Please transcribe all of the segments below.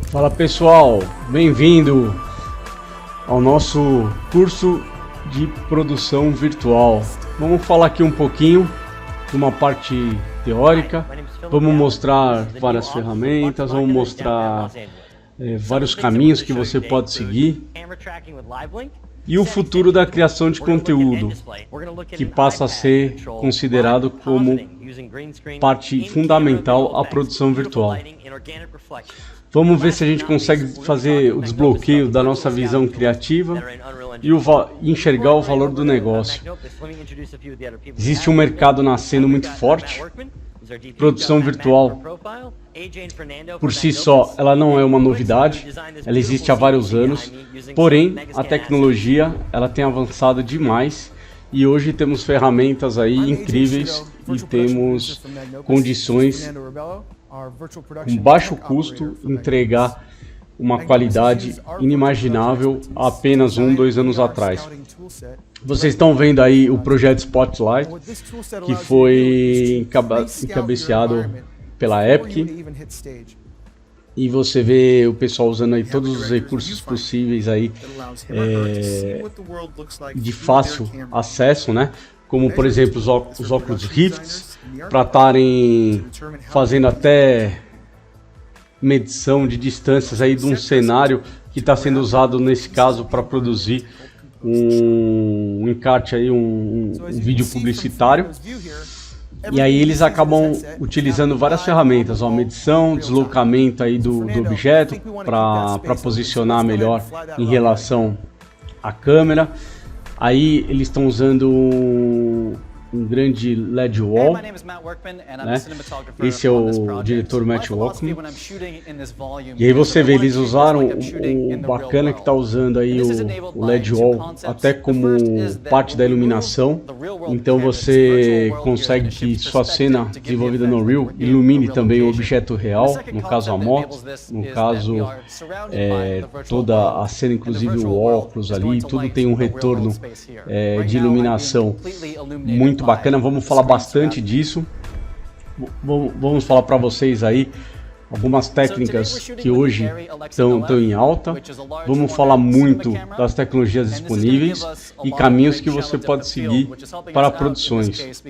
Fala pessoal, bem-vindo ao nosso curso de produção virtual. Vamos falar aqui um pouquinho de uma parte teórica, vamos mostrar várias ferramentas, vamos mostrar vários caminhos que você pode seguir e o futuro da criação de conteúdo, que passa a ser considerado como parte fundamental à produção virtual. Vamos ver se a gente consegue fazer o desbloqueio da nossa visão criativa e enxergar o valor do negócio. Existe um mercado nascendo muito forte. Produção virtual, por si só, ela não é uma novidade, ela existe há vários anos, porém, a tecnologia ela tem avançado demais e hoje temos ferramentas aí incríveis e temos condições com baixo custo entregar uma qualidade inimaginável há apenas 2 anos atrás. Vocês estão vendo aí o projeto Spotlight, que foi encabeçado pela Epic, e você vê o pessoal usando aí todos os recursos possíveis aí de fácil acesso, né? Como por exemplo os óculos Rift, para estarem fazendo até medição de distâncias aí de um cenário que está sendo usado nesse caso para produzir um encarte aí, um vídeo publicitário. E aí eles acabam utilizando várias ferramentas, medição, deslocamento aí do objeto para posicionar melhor em relação à câmera. Aí eles estão usando um grande LED wall, né? Esse é o diretor Matt Walkman. E aí você vê, eles usaram o bacana que está usando aí o LED wall até como parte da iluminação. Então você consegue que sua cena desenvolvida no Real ilumine também o objeto real, no caso a moto, no caso toda a cena, inclusive o óculos ali, tudo tem um retorno de iluminação muito bacana. Vamos falar bastante disso. Vamos falar para vocês aí algumas técnicas que hoje estão em alta. Vamos falar muito das tecnologias disponíveis e caminhos que você pode seguir para produções,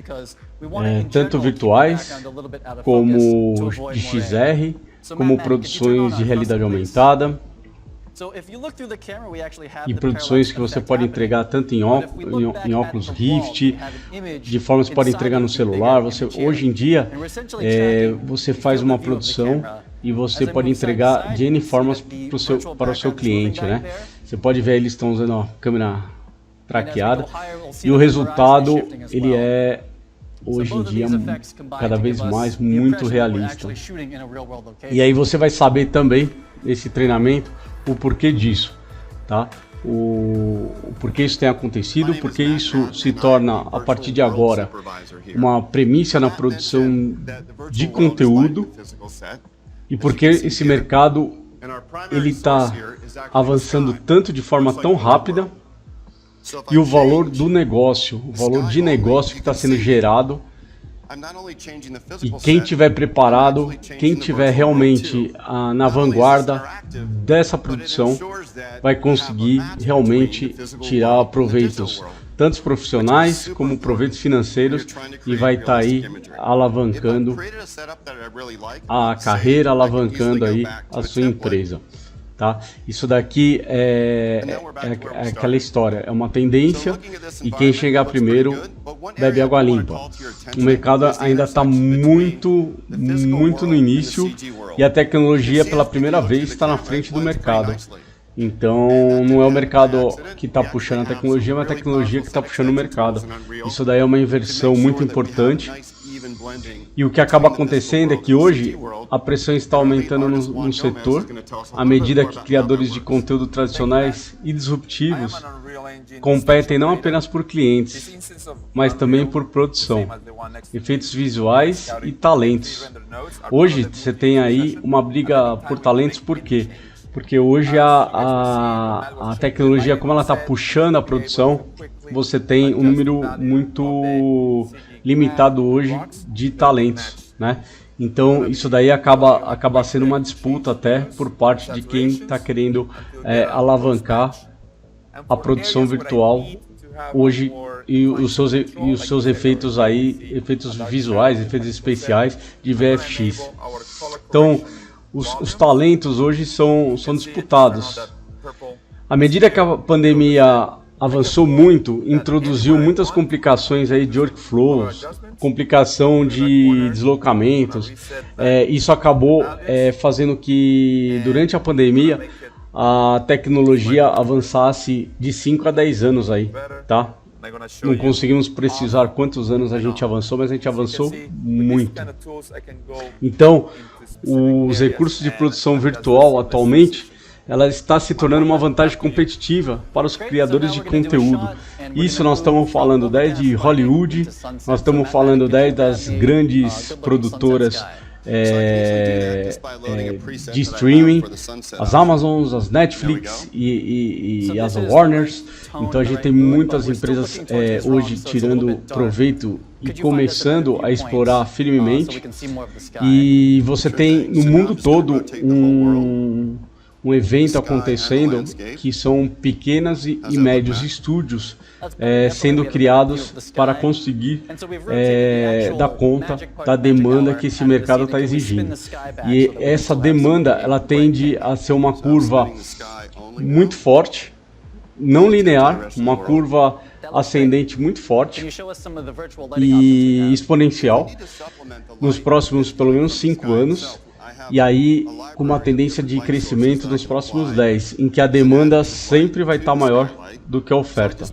tanto virtuais como de XR, como produções de realidade aumentada. E produções que você pode entregar tanto em óculos Rift, de forma que você pode entregar no celular. Hoje em dia, você faz uma produção e você pode entregar de N formas para o seu cliente, né? Você pode ver, eles estão usando a câmera traqueada e o resultado ele é hoje em dia cada vez mais muito realista. E aí você vai saber também nesse treinamento o porquê disso, tá? O porquê isso tem acontecido, porque isso se torna a partir de agora uma premissa na produção de conteúdo e porque esse mercado ele está avançando tanto de forma tão rápida e o valor do negócio, o valor de negócio que está sendo gerado. E quem tiver preparado, quem tiver realmente na vanguarda dessa produção, vai conseguir realmente tirar proveitos, tanto profissionais como proveitos financeiros, e vai estar aí alavancando a carreira, alavancando aí a sua empresa. Tá? Isso daqui é aquela história, é uma tendência e quem chegar primeiro bebe água limpa. O mercado ainda está muito no início e a tecnologia pela primeira vez está na frente do mercado. Então não é o mercado que está puxando a tecnologia, mas a tecnologia que está puxando o mercado. Isso daí é uma inversão muito importante. E o que acaba acontecendo é que hoje a pressão está aumentando no setor, à medida que criadores de conteúdo tradicionais e disruptivos competem não apenas por clientes, mas também por produção, efeitos visuais e talentos. Hoje você tem aí uma briga por talentos, por quê? porque hoje a tecnologia, como ela está puxando a produção, você tem um número muito limitado hoje de talentos, né? Então isso daí acaba sendo uma disputa até por parte de quem está querendo alavancar a produção virtual hoje e os seus efeitos aí, efeitos visuais, efeitos especiais de VFX. Então os talentos hoje são disputados. À medida que a pandemia avançou muito, introduziu muitas complicações aí de workflows, complicação de deslocamentos. Isso acabou fazendo que durante a pandemia a tecnologia avançasse de 5 a 10 anos aí, tá? Não conseguimos precisar quantos anos a gente avançou, mas a gente avançou muito. Então, os recursos de produção virtual atualmente, ela está se tornando uma vantagem competitiva para os criadores de conteúdo. Isso nós estamos falando de Hollywood, nós estamos falando das grandes produtoras de streaming, as Amazons, as Netflix e as Warners. Então a gente tem muitas empresas hoje tirando proveito e começando a explorar firmemente. E você tem no mundo todo um evento acontecendo que são pequenas e médios estúdios sendo criados para conseguir dar conta da demanda que esse mercado está exigindo. E essa demanda ela tende a ser uma curva muito forte, não linear, uma curva ascendente muito forte e exponencial nos próximos pelo menos 5 anos. E aí, com uma tendência de crescimento nos próximos 10, em que a demanda sempre vai estar maior do que a oferta,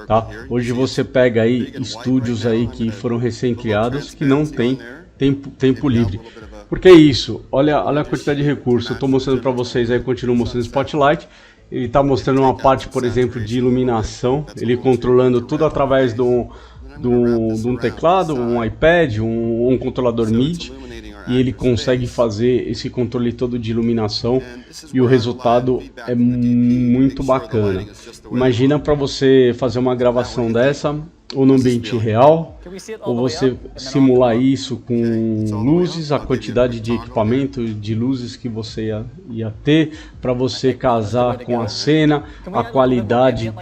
tá? Hoje você pega aí estúdios aí que foram recém-criados que não tem tempo livre. Porque é isso, olha a quantidade de recursos. Eu estou mostrando para vocês aí, continuo mostrando o Spotlight. Ele está mostrando uma parte, por exemplo, de iluminação, ele controlando tudo através de um teclado, um iPad, um controlador MIDI. E ele consegue fazer esse controle todo de iluminação e o resultado é muito bacana. Imagina para você fazer uma gravação dessa, ou no ambiente real, ou você simular isso com luzes, a quantidade de equipamento de luzes que você ia ter, para você casar com a cena, a qualidade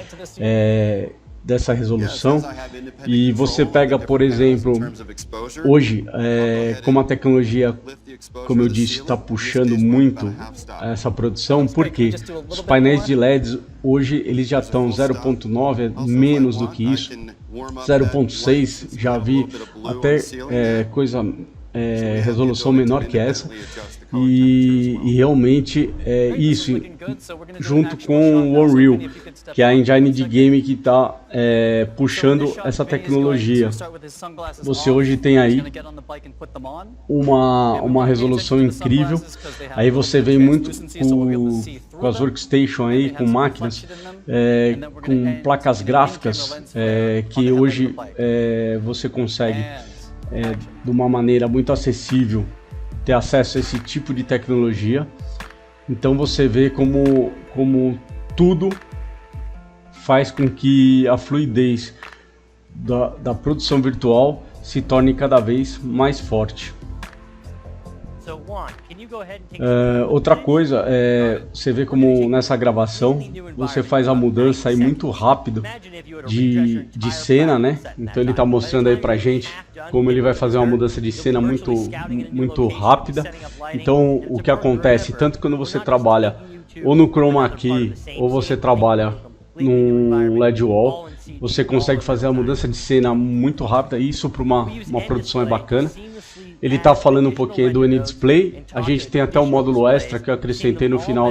dessa resolução. E você pega, por exemplo, hoje, como a tecnologia, como eu disse, está puxando muito essa produção, porque os painéis de LEDs hoje eles já estão 0.9, menos do que isso, 0.6, já vi até resolução menor que essa. E realmente isso, junto com o Unreal, que é a engine de game que está puxando essa tecnologia. Você hoje tem aí uma resolução incrível. Aí você vem muito com as workstation aí, com máquinas, com placas gráficas, que hoje você consegue de uma maneira muito acessível ter acesso a esse tipo de tecnologia. Então você vê como tudo faz com que a fluidez da produção virtual se torne cada vez mais forte. Outra coisa, você vê como nessa gravação você faz a mudança aí muito rápido de cena, né? Então ele está mostrando aí pra gente como ele vai fazer uma mudança de cena muito rápida. Então o que acontece, tanto quando você trabalha ou no Chroma Key ou você trabalha no LED Wall, você consegue fazer a mudança de cena muito rápida. Isso para uma produção é bacana. Ele está falando um pouquinho do N-Display. A gente tem até um módulo extra que eu acrescentei no final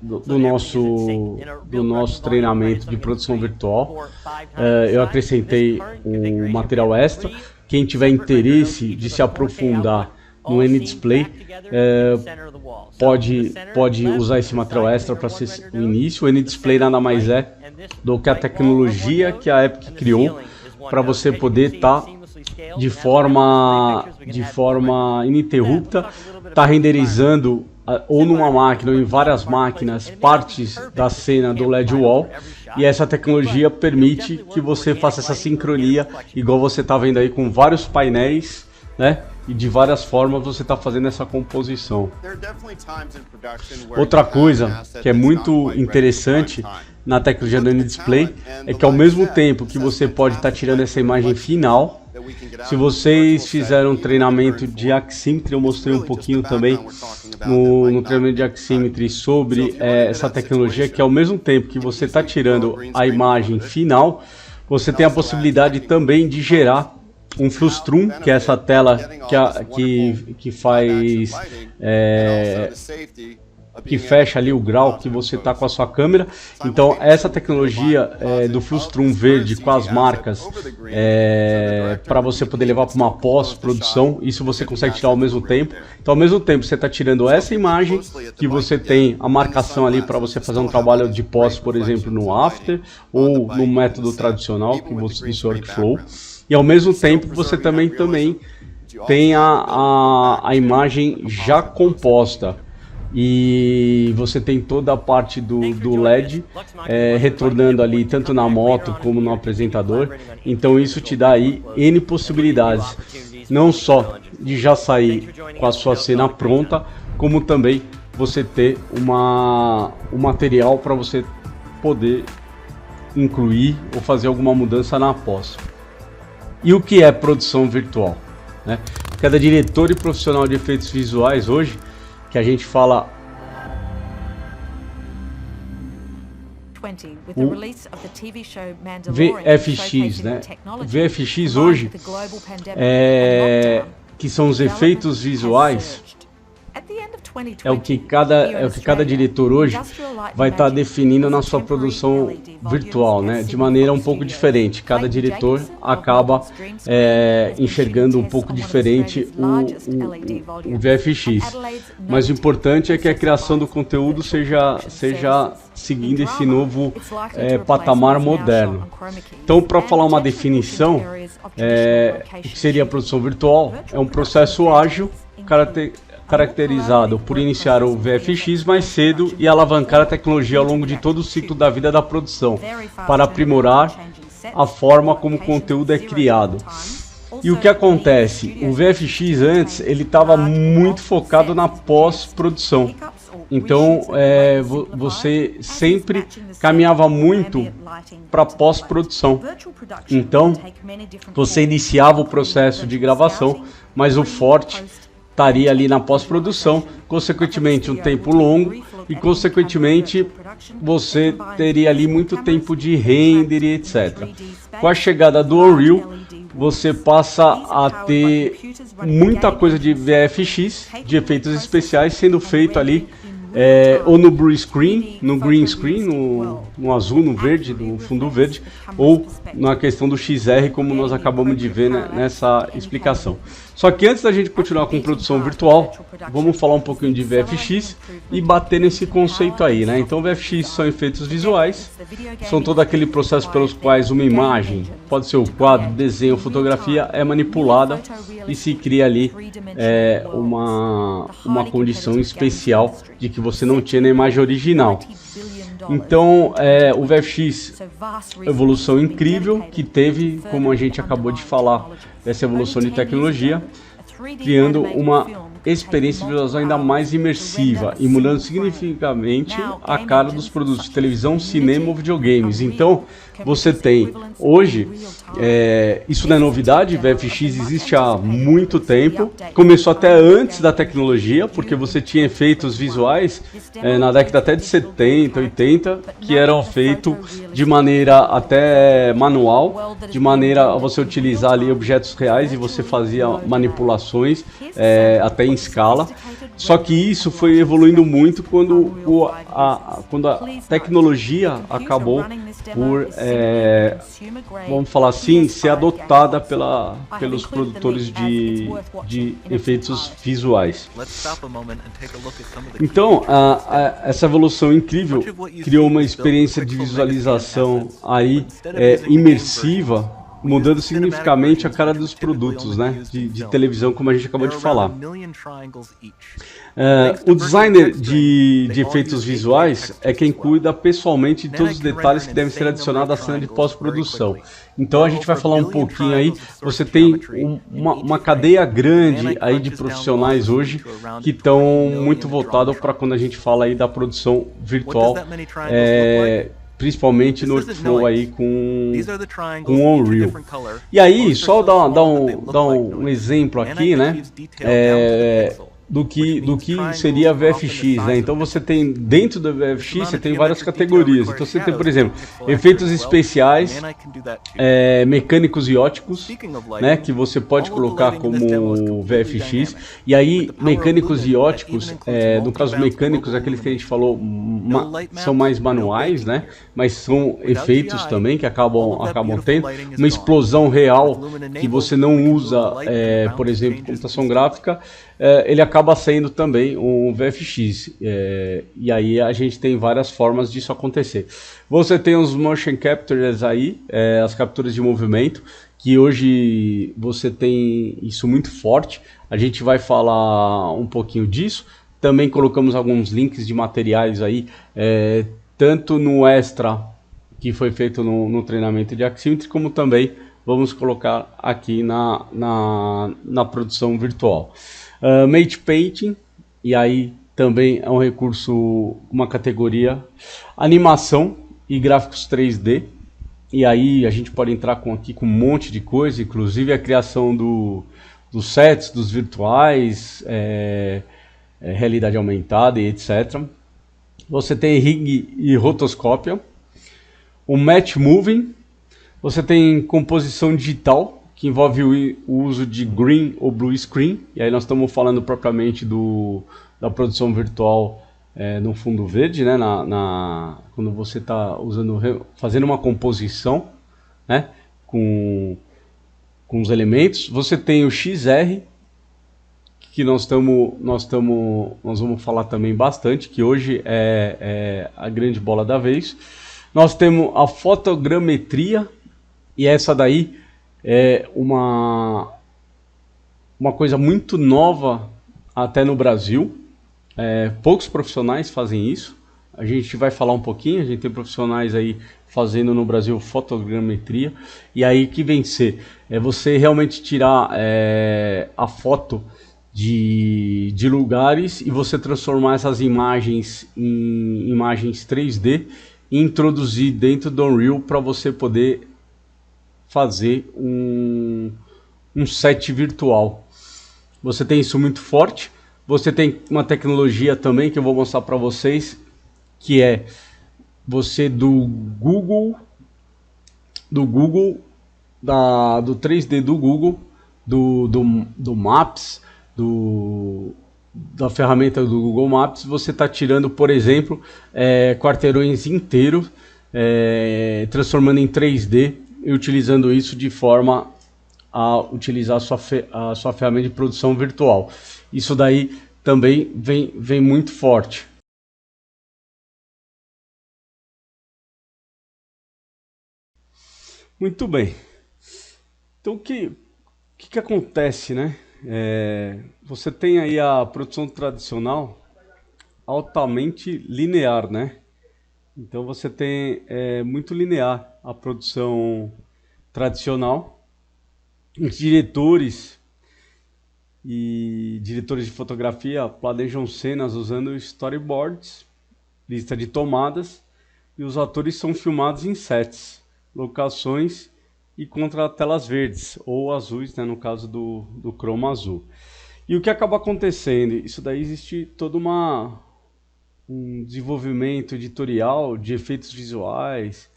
do nosso treinamento de produção virtual. Eu acrescentei um material extra. Quem tiver interesse de se aprofundar no N-Display pode usar esse material extra para ser o início. O N-Display nada mais é do que a tecnologia que a Epic criou para você poder estar de forma ininterrupta, renderizando ou numa máquina ou em várias máquinas partes da cena do LED Wall, e essa tecnologia permite que você faça essa sincronia, igual você está vendo aí com vários painéis, né? E de várias formas você está fazendo essa composição. Outra coisa que é muito interessante na tecnologia do N-Display é que ao mesmo tempo que você pode estar tirando essa imagem final, se vocês fizeram um treinamento de Aximetry, eu mostrei um pouquinho também no treinamento de Aximetry sobre essa tecnologia, que ao mesmo tempo que você está tirando a imagem final, você tem a possibilidade também de gerar um frustrum, que é essa tela que faz que fecha ali o grau que você está com a sua câmera. Então essa tecnologia do frustrum verde com as marcas para você poder levar para uma pós-produção, isso você consegue tirar ao mesmo tempo. Então ao mesmo tempo você está tirando essa imagem que você tem a marcação ali para você fazer um trabalho de pós, por exemplo, no After ou no método tradicional que você disse, Workflow. E ao mesmo tempo você também tem a imagem já composta. E você tem toda a parte do LED retornando ali tanto na moto como no apresentador. Então isso te dá aí N possibilidades, não só de já sair com a sua cena pronta, como também você ter um material para você poder incluir ou fazer alguma mudança na pós. E o que é produção virtual, né? Cada diretor e profissional de efeitos visuais hoje, que a gente fala o VFX, né? VFX hoje que são os efeitos visuais, é o que cada diretor hoje vai estar definindo na sua produção virtual, né? De maneira um pouco diferente. Cada diretor acaba enxergando um pouco diferente o VFX. Mas o importante é que a criação do conteúdo seja seguindo esse novo patamar moderno. Então, para falar uma definição, o que seria a produção virtual? É um processo ágil, caracterizado por iniciar o VFX mais cedo e alavancar a tecnologia ao longo de todo o ciclo da vida da produção, para aprimorar a forma como o conteúdo é criado. E o que acontece? O VFX antes ele estava muito focado na pós-produção. Então você sempre caminhava muito para pós-produção. Então você iniciava o processo de gravação, mas o forte estaria ali na pós-produção, consequentemente um tempo longo e consequentemente você teria ali muito tempo de render e etc. Com a chegada do Unreal, você passa a ter muita coisa de VFX, de efeitos especiais sendo feito ali ou no blue screen, no green screen, no azul, no verde, no fundo verde, ou na questão do XR, como nós acabamos de ver, né, nessa explicação. Só que antes da gente continuar com produção virtual, vamos falar um pouquinho de VFX e bater nesse conceito aí, né? Então VFX são efeitos visuais, são todo aquele processo pelos quais uma imagem, pode ser o quadro, desenho, fotografia, é manipulada e se cria ali uma condição especial de que você não tinha na imagem original. Então o VFX, evolução incrível que teve, como a gente acabou de falar, essa evolução de tecnologia, criando uma experiência visual ainda mais imersiva e mudando significativamente a cara dos produtos de televisão, cinema ou videogames. Então você tem hoje, isso não é novidade, VFX existe há muito tempo, começou até antes da tecnologia, porque você tinha efeitos visuais na década até de 70, 80, que eram feitos de maneira até manual, de maneira a você utilizar ali objetos reais e você fazia manipulações até em escala. Só que isso foi evoluindo muito quando a tecnologia acabou por, vamos falar assim, ser adotada pelos produtores de efeitos visuais. Então, essa evolução incrível criou uma experiência de visualização aí imersiva mudando significativamente a cara dos produtos, né, de televisão, como a gente acabou de falar. O designer de efeitos visuais é quem cuida pessoalmente de todos os detalhes que devem ser adicionados à cena de pós-produção. Então a gente vai falar um pouquinho aí, você tem uma cadeia grande aí de profissionais hoje que estão muito voltados para quando a gente fala aí da produção virtual, principalmente no workflow aí com Unreal. E aí, só dar um exemplo aqui, né, do que seria a VFX, né? Então você tem, dentro da VFX, você tem várias categorias. Então você tem, por exemplo, efeitos especiais, mecânicos e óticos, né? Que você pode colocar como VFX. E aí, mecânicos e óticos, no caso mecânicos, aqueles que a gente falou, são mais manuais, né? Mas são efeitos também que acabam tendo. Uma explosão real que você não usa, por exemplo, computação gráfica, ele acaba sendo também um VFX, e aí a gente tem várias formas disso acontecer. Você tem os motion captures aí, as capturas de movimento, que hoje você tem isso muito forte. A gente vai falar um pouquinho disso. Também colocamos alguns links de materiais aí, tanto no extra que foi feito no treinamento de Aximetry, como também vamos colocar aqui na produção virtual. Mate Painting, e aí também é um recurso, uma categoria, animação e gráficos 3D, e aí a gente pode entrar aqui com um monte de coisa, inclusive a criação dos sets, dos virtuais, realidade aumentada e etc. Você tem rig e rotoscópia, o match moving, você tem composição digital, que envolve o uso de green ou blue screen, e aí nós estamos falando propriamente da produção virtual no fundo verde, né, quando você está fazendo uma composição, né, com os elementos. Você tem o XR, que nós vamos falar também bastante, que hoje é a grande bola da vez. Nós temos a fotogrametria, e essa daí é uma coisa muito nova até no Brasil. Poucos profissionais fazem isso. A gente vai falar um pouquinho, a gente tem profissionais aí fazendo no Brasil fotogrametria. E aí que vem ser? É você realmente tirar a foto de lugares e você transformar essas imagens em imagens 3D e introduzir dentro do Unreal para você poder fazer um set virtual. Você tem isso muito forte. Você tem uma tecnologia também que eu vou mostrar para vocês, que é você do 3D do Google, do Maps, da ferramenta do Google Maps, você está tirando, por exemplo, quarteirões inteiros, transformando em 3D e utilizando isso de forma a utilizar a sua ferramenta de produção virtual. Isso daí também vem muito forte. Muito bem. Então o que acontece, né? Você tem aí a produção tradicional altamente linear, né? Então você tem muito linear a produção tradicional. Os diretores e diretores de fotografia planejam cenas usando storyboards, lista de tomadas, e os atores são filmados em sets, locações e contra telas verdes ou azuis, né, no caso do chroma azul. E o que acaba acontecendo? Isso daí existe todo um desenvolvimento editorial de efeitos visuais,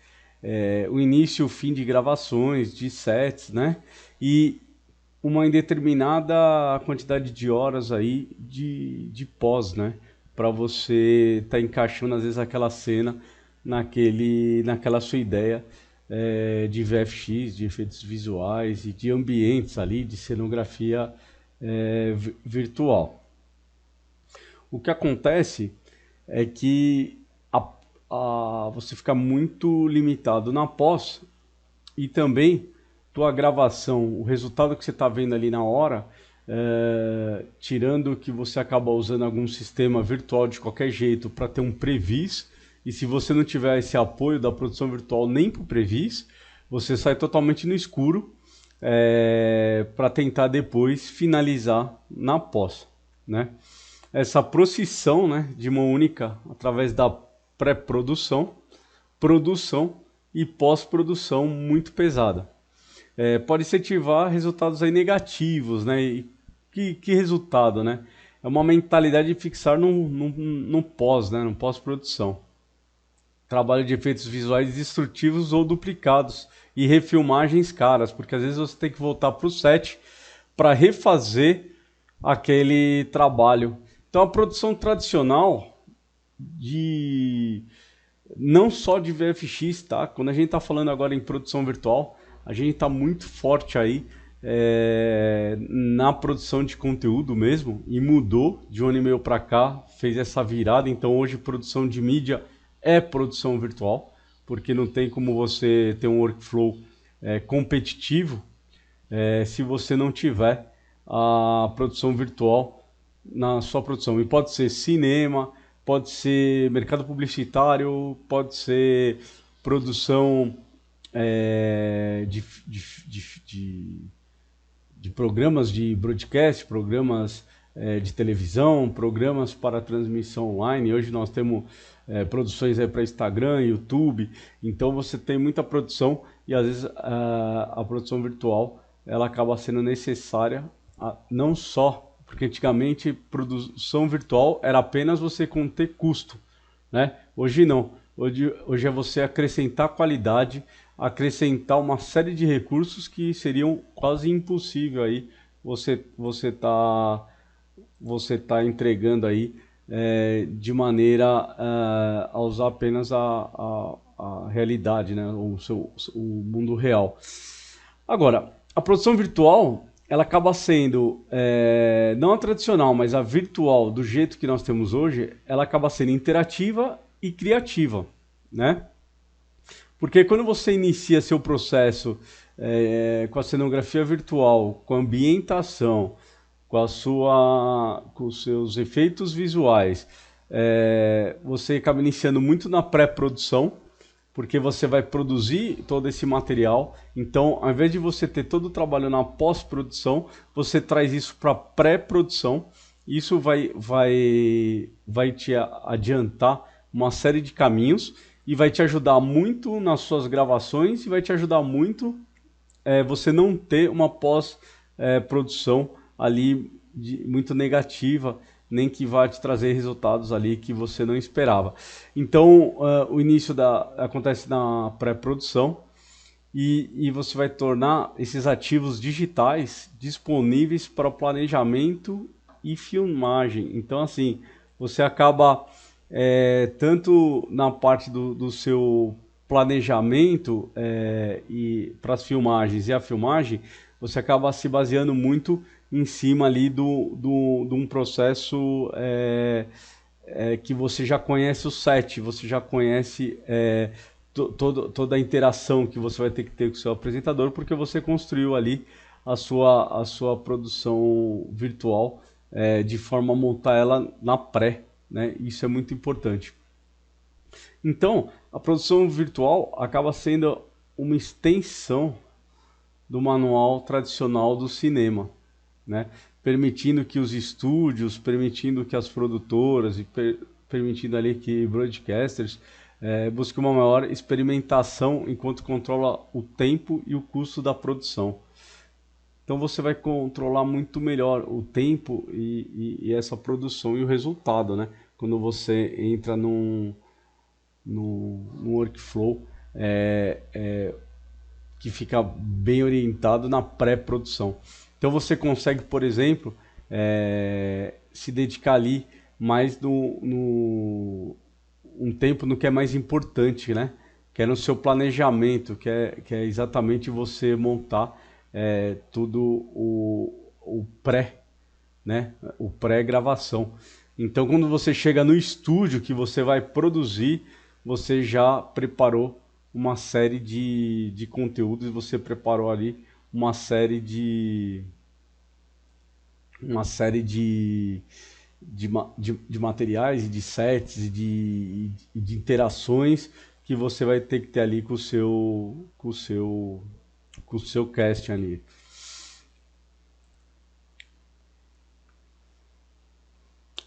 o início e o fim de gravações, de sets, né? E uma indeterminada quantidade de horas aí de pós, né? Para você estar encaixando às vezes aquela cena naquela sua ideia de VFX, de efeitos visuais e de ambientes ali, de cenografia virtual. O que acontece é que você fica muito limitado na pós e também tua gravação, o resultado que você está vendo ali na hora, tirando que você acaba usando algum sistema virtual de qualquer jeito para ter um previs, e se você não tiver esse apoio da produção virtual nem para o previs, você sai totalmente no escuro para tentar depois finalizar na pós, né? Essa procissão, né, de mão única através da pré-produção, produção e pós-produção muito pesada. Pode incentivar resultados aí negativos, né? E que resultado, né? É uma mentalidade de fixar no pós, né? No pós-produção. Trabalho de efeitos visuais destrutivos ou duplicados e refilmagens caras, porque às vezes você tem que voltar para o set para refazer aquele trabalho. Então a produção tradicional não só de VFX, tá? Quando a gente está falando agora em produção virtual, a gente está muito forte aí na produção de conteúdo mesmo, e mudou de um ano e meio para cá, fez essa virada. Então hoje produção de mídia é produção virtual, porque não tem como você ter um workflow competitivo se você não tiver a produção virtual na sua produção. E pode ser cinema, pode ser mercado publicitário, pode ser produção de programas de broadcast, programas de televisão, programas para transmissão online. Hoje nós temos produções para Instagram, YouTube. Então você tem muita produção e às vezes a produção virtual ela acaba sendo necessária, não só porque antigamente produção virtual era apenas você conter custo, né? Hoje não. Hoje é você acrescentar qualidade, acrescentar uma série de recursos que seriam quase impossível aí você tá entregando aí de maneira a usar apenas a realidade, né? O mundo real. Agora, a produção virtual ela acaba sendo, não a tradicional, mas a virtual do jeito que nós temos hoje, ela acaba sendo interativa e criativa, né? Porque quando você inicia seu processo com a cenografia virtual, com a ambientação, com os seus efeitos visuais, você acaba iniciando muito na pré-produção, porque você vai produzir todo esse material. Então, ao invés de você ter todo o trabalho na pós-produção, você traz isso para pré-produção. Isso vai te adiantar uma série de caminhos e vai te ajudar muito nas suas gravações e vai te ajudar muito você não ter uma pós-produção ali muito negativa, nem que vai te trazer resultados ali que você não esperava. Então, o início acontece na pré-produção e você vai tornar esses ativos digitais disponíveis para o planejamento e filmagem. Então, assim, você acaba, tanto na parte do seu planejamento e para as filmagens e a filmagem, você acaba se baseando muito em cima ali de um processo que você já conhece o set, você já conhece toda a interação que você vai ter que ter com o seu apresentador, porque você construiu ali a sua produção virtual de forma a montar ela na pré, né? Isso é muito importante. Então, a produção virtual acaba sendo uma extensão do manual tradicional do cinema, né? Permitindo que os estúdios, permitindo que as produtoras e permitindo ali que broadcasters busquem uma maior experimentação enquanto controla o tempo e o custo da produção. Então você vai controlar muito melhor o tempo e essa produção e o resultado, né? Quando você entra num workflow que fica bem orientado na pré-produção. Então você consegue, por exemplo, se dedicar ali mais um tempo no que é mais importante, né? Que é no seu planejamento, que é exatamente você montar tudo o pré, né? O pré-gravação. Então quando você chega no estúdio que você vai produzir, você já preparou uma série de conteúdos, você preparou ali uma série de de materiais e de sets e de interações que você vai ter que ter ali com o seu casting ali.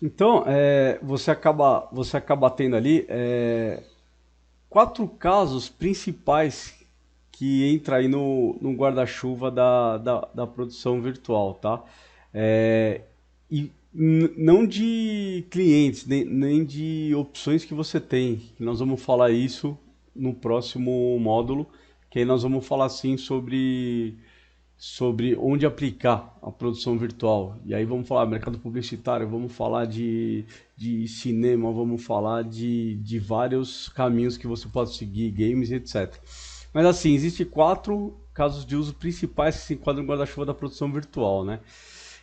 Então, você acaba tendo ali 4 casos principais que entra aí no guarda-chuva da produção virtual, tá? E não de clientes, nem de opções que você tem. Nós vamos falar isso no próximo módulo, que aí nós vamos falar assim sobre onde aplicar a produção virtual. E aí vamos falar mercado publicitário, vamos falar de cinema, vamos falar de vários caminhos que você pode seguir, games e etc. Mas assim, existem 4 casos de uso principais que se enquadram no guarda-chuva da produção virtual, né?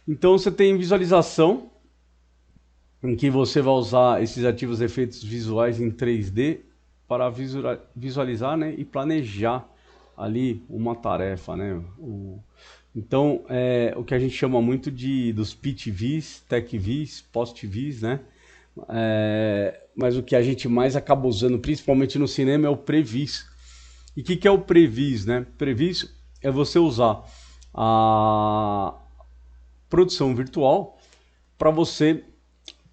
Então você tem visualização, em que você vai usar esses ativos efeitos visuais em 3D para visualizar, né, e planejar ali uma tarefa, né? Então, o que a gente chama muito dos PTVs, TechVs, PostVs, né? Mas o que a gente mais acaba usando, principalmente no cinema, é o Previs. E o que é o Previs, né? Previs é você usar a produção virtual para você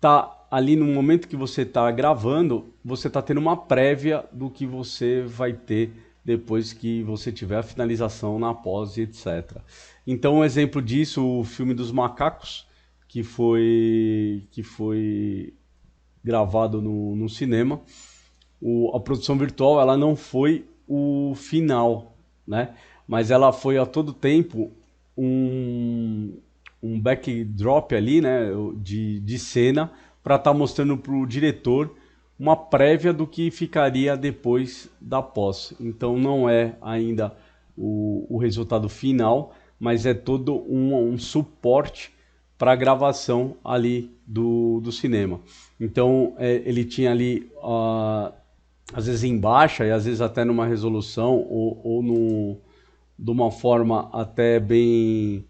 tá ali no momento que você está gravando, você está tendo uma prévia do que você vai ter depois que você tiver a finalização na pós, etc. Então, um exemplo disso, o filme dos macacos, que foi gravado no cinema, a produção virtual ela não foi o final, né? Mas ela foi a todo tempo um backdrop ali, né, de cena, para estar mostrando para o diretor uma prévia do que ficaria depois da pós. Então não é ainda o resultado final, mas é todo um suporte para a gravação ali do cinema. Então ele tinha ali, às vezes em baixa e às vezes até numa resolução ou de uma forma até bem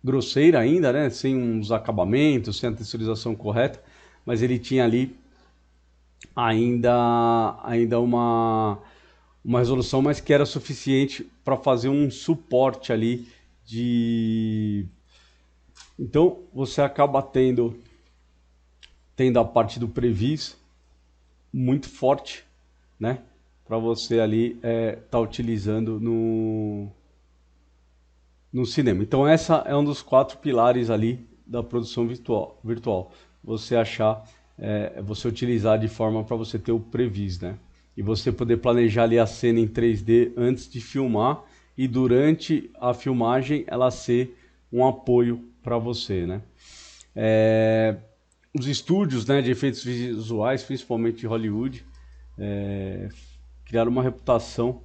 grosseira ainda, né? Sem uns acabamentos, sem a texturização correta, mas ele tinha ali ainda uma resolução, mas que era suficiente para fazer um suporte ali de... Então você acaba tendo a parte do Previs muito forte, né? Para você ali tá utilizando no cinema. Então essa é um dos 4 pilares ali da produção virtual. Você achar, você utilizar de forma para você ter o Previs, né? E você poder planejar ali a cena em 3D antes de filmar e durante a filmagem ela ser um apoio para você, né? Os estúdios, né, de efeitos visuais, principalmente de Hollywood, criaram uma reputação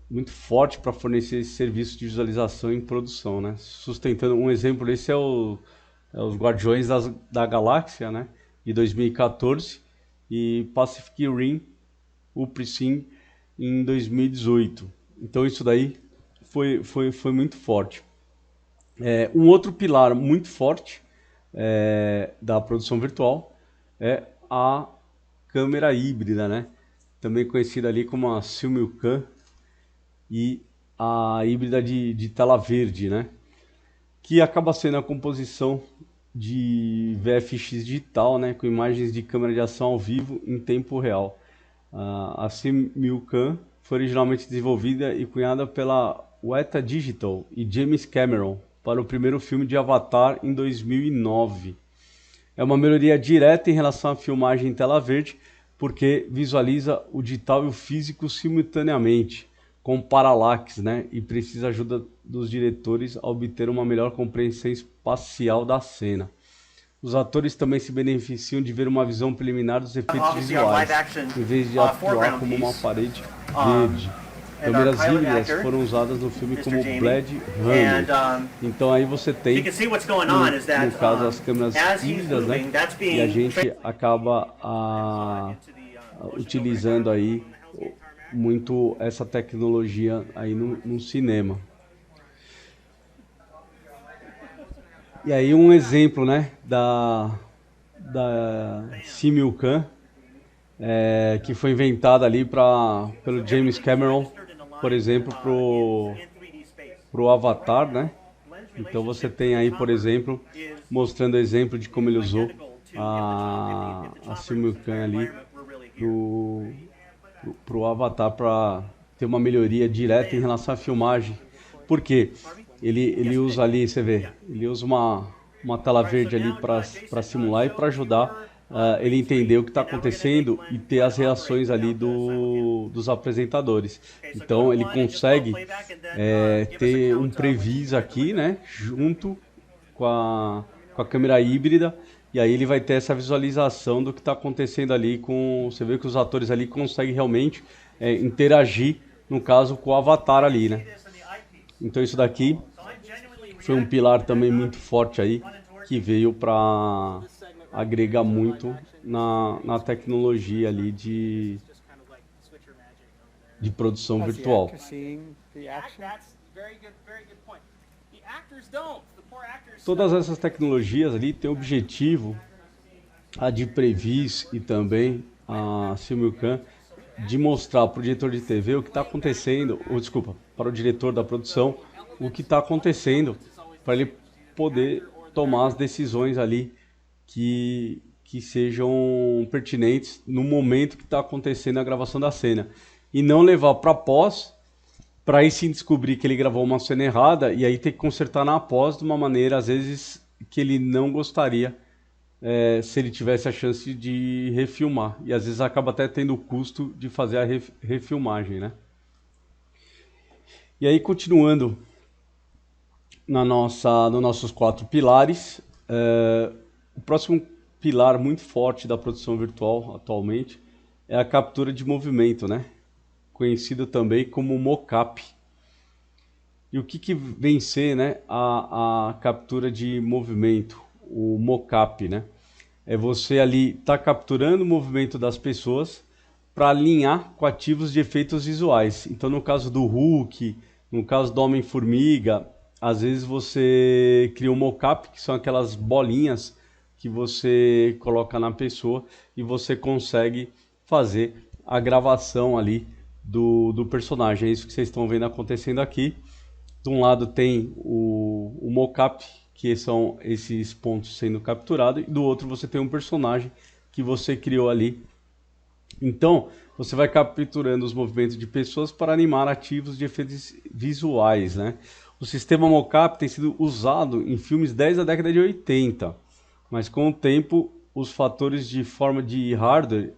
muito forte para fornecer esse serviço de visualização em produção, né? Sustentando um exemplo desse os Guardiões da Galáxia, né? De 2014 e Pacific Rim, o Sim em 2018. Então isso daí foi muito forte. Um outro pilar muito forte da produção virtual é a câmera híbrida, né? Também conhecida ali como a Simulcam e a híbrida de tela verde, né? Que acaba sendo a composição de VFX digital, né? Com imagens de câmera de ação ao vivo em tempo real. A Simulcam foi originalmente desenvolvida e cunhada pela Weta Digital e James Cameron para o primeiro filme de Avatar em 2009. É uma melhoria direta em relação à filmagem em tela verde, porque visualiza o digital e o físico simultaneamente, com paralaxe, né? E precisa ajuda dos diretores a obter uma melhor compreensão espacial da cena. Os atores também se beneficiam de ver uma visão preliminar dos efeitos visuais, em vez de atuar como uma parede verde. Câmeras híbridas foram usadas no filme como Blade Runner. Então aí você tem, no caso, as câmeras híbridas, né? E a gente acaba utilizando aí muito essa tecnologia aí no cinema. E aí um exemplo, né, da Simulcam, que foi inventada ali pelo James Cameron, por exemplo, pro Avatar, né? Então você tem aí, por exemplo, mostrando exemplo de como ele usou a Simulcam ali pro Avatar para ter uma melhoria direta em relação à filmagem. Por quê? Ele usa ali, você vê, ele usa uma tela verde ali para simular e para ajudar ele entender o que está acontecendo e ter as reações ali dos apresentadores. Então ele consegue ter um previs aqui, né, junto com a câmera híbrida, e aí ele vai ter essa visualização do que está acontecendo ali com... Você vê que os atores ali conseguem realmente interagir, no caso, com o avatar ali, né? Então isso daqui foi um pilar também muito forte aí, que veio para agregar muito na tecnologia ali de produção virtual. Todas essas tecnologias ali têm o objetivo, a de Previs e também a Simulcam, de mostrar para o diretor de TV o que está acontecendo, ou desculpa, para o diretor da produção, o que está acontecendo, para ele poder tomar as decisões ali que sejam pertinentes no momento que está acontecendo a gravação da cena. E não levar para pós, para aí sim descobrir que ele gravou uma cena errada e aí ter que consertar na pós de uma maneira, às vezes, que ele não gostaria se ele tivesse a chance de refilmar. E às vezes acaba até tendo o custo de fazer a refilmagem, né? E aí, continuando nos nossos 4 pilares, o próximo pilar muito forte da produção virtual atualmente é a captura de movimento, né? Conhecido também como mocap. E o que vem ser, né, a captura de movimento, o mocap, né? É você ali tá capturando o movimento das pessoas para alinhar com ativos de efeitos visuais. Então, no caso do Hulk, no caso do Homem-Formiga, às vezes você cria um mocap, que são aquelas bolinhas que você coloca na pessoa e você consegue fazer a gravação ali do personagem. É isso que vocês estão vendo acontecendo aqui. De um lado tem o mocap, que são esses pontos sendo capturados, e do outro você tem um personagem que você criou ali. Então, você vai capturando os movimentos de pessoas para animar ativos de efeitos visuais, né? O sistema mocap tem sido usado em filmes desde a década de 80, mas com o tempo os fatores de forma de hardware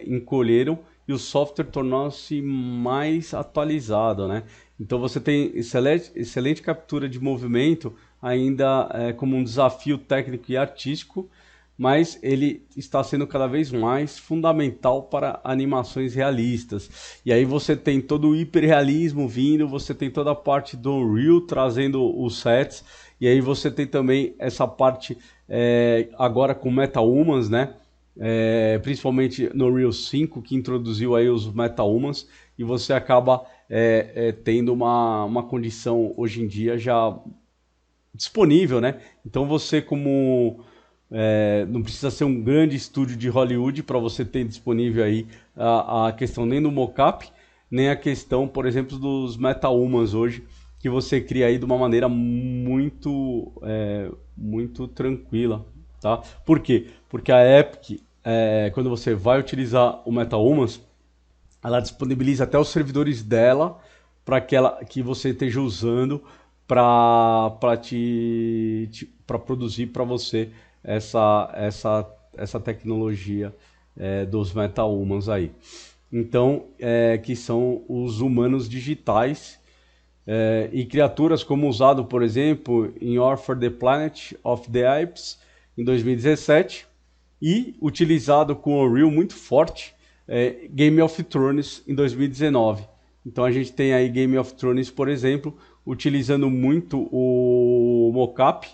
encolheram e o software tornou-se mais atualizado, né? Então você tem excelente captura de movimento, ainda como um desafio técnico e artístico, mas ele está sendo cada vez mais fundamental para animações realistas. E aí você tem todo o hiperrealismo vindo, você tem toda a parte do Unreal trazendo os sets, e aí você tem também essa parte agora com MetaHumans, né? Principalmente no Unreal 5, que introduziu aí os MetaHumans, e você acaba tendo uma condição hoje em dia já disponível, né? Então você não precisa ser um grande estúdio de Hollywood para você ter disponível aí a questão nem do mocap, nem a questão, por exemplo, dos MetaHumans hoje, que você cria aí de uma maneira muito tranquila, tá? Por quê? Porque a Epic, quando você vai utilizar o MetaHumans, ela disponibiliza até os servidores dela para que você esteja usando para produzir para você essa tecnologia dos MetaHumans aí. Então, que são os humanos digitais e criaturas como usado, por exemplo, em War for the Planet of the Apes, em 2017, e utilizado com o Unreal muito forte, Game of Thrones, em 2019. Então a gente tem aí Game of Thrones, por exemplo, utilizando muito o mocap,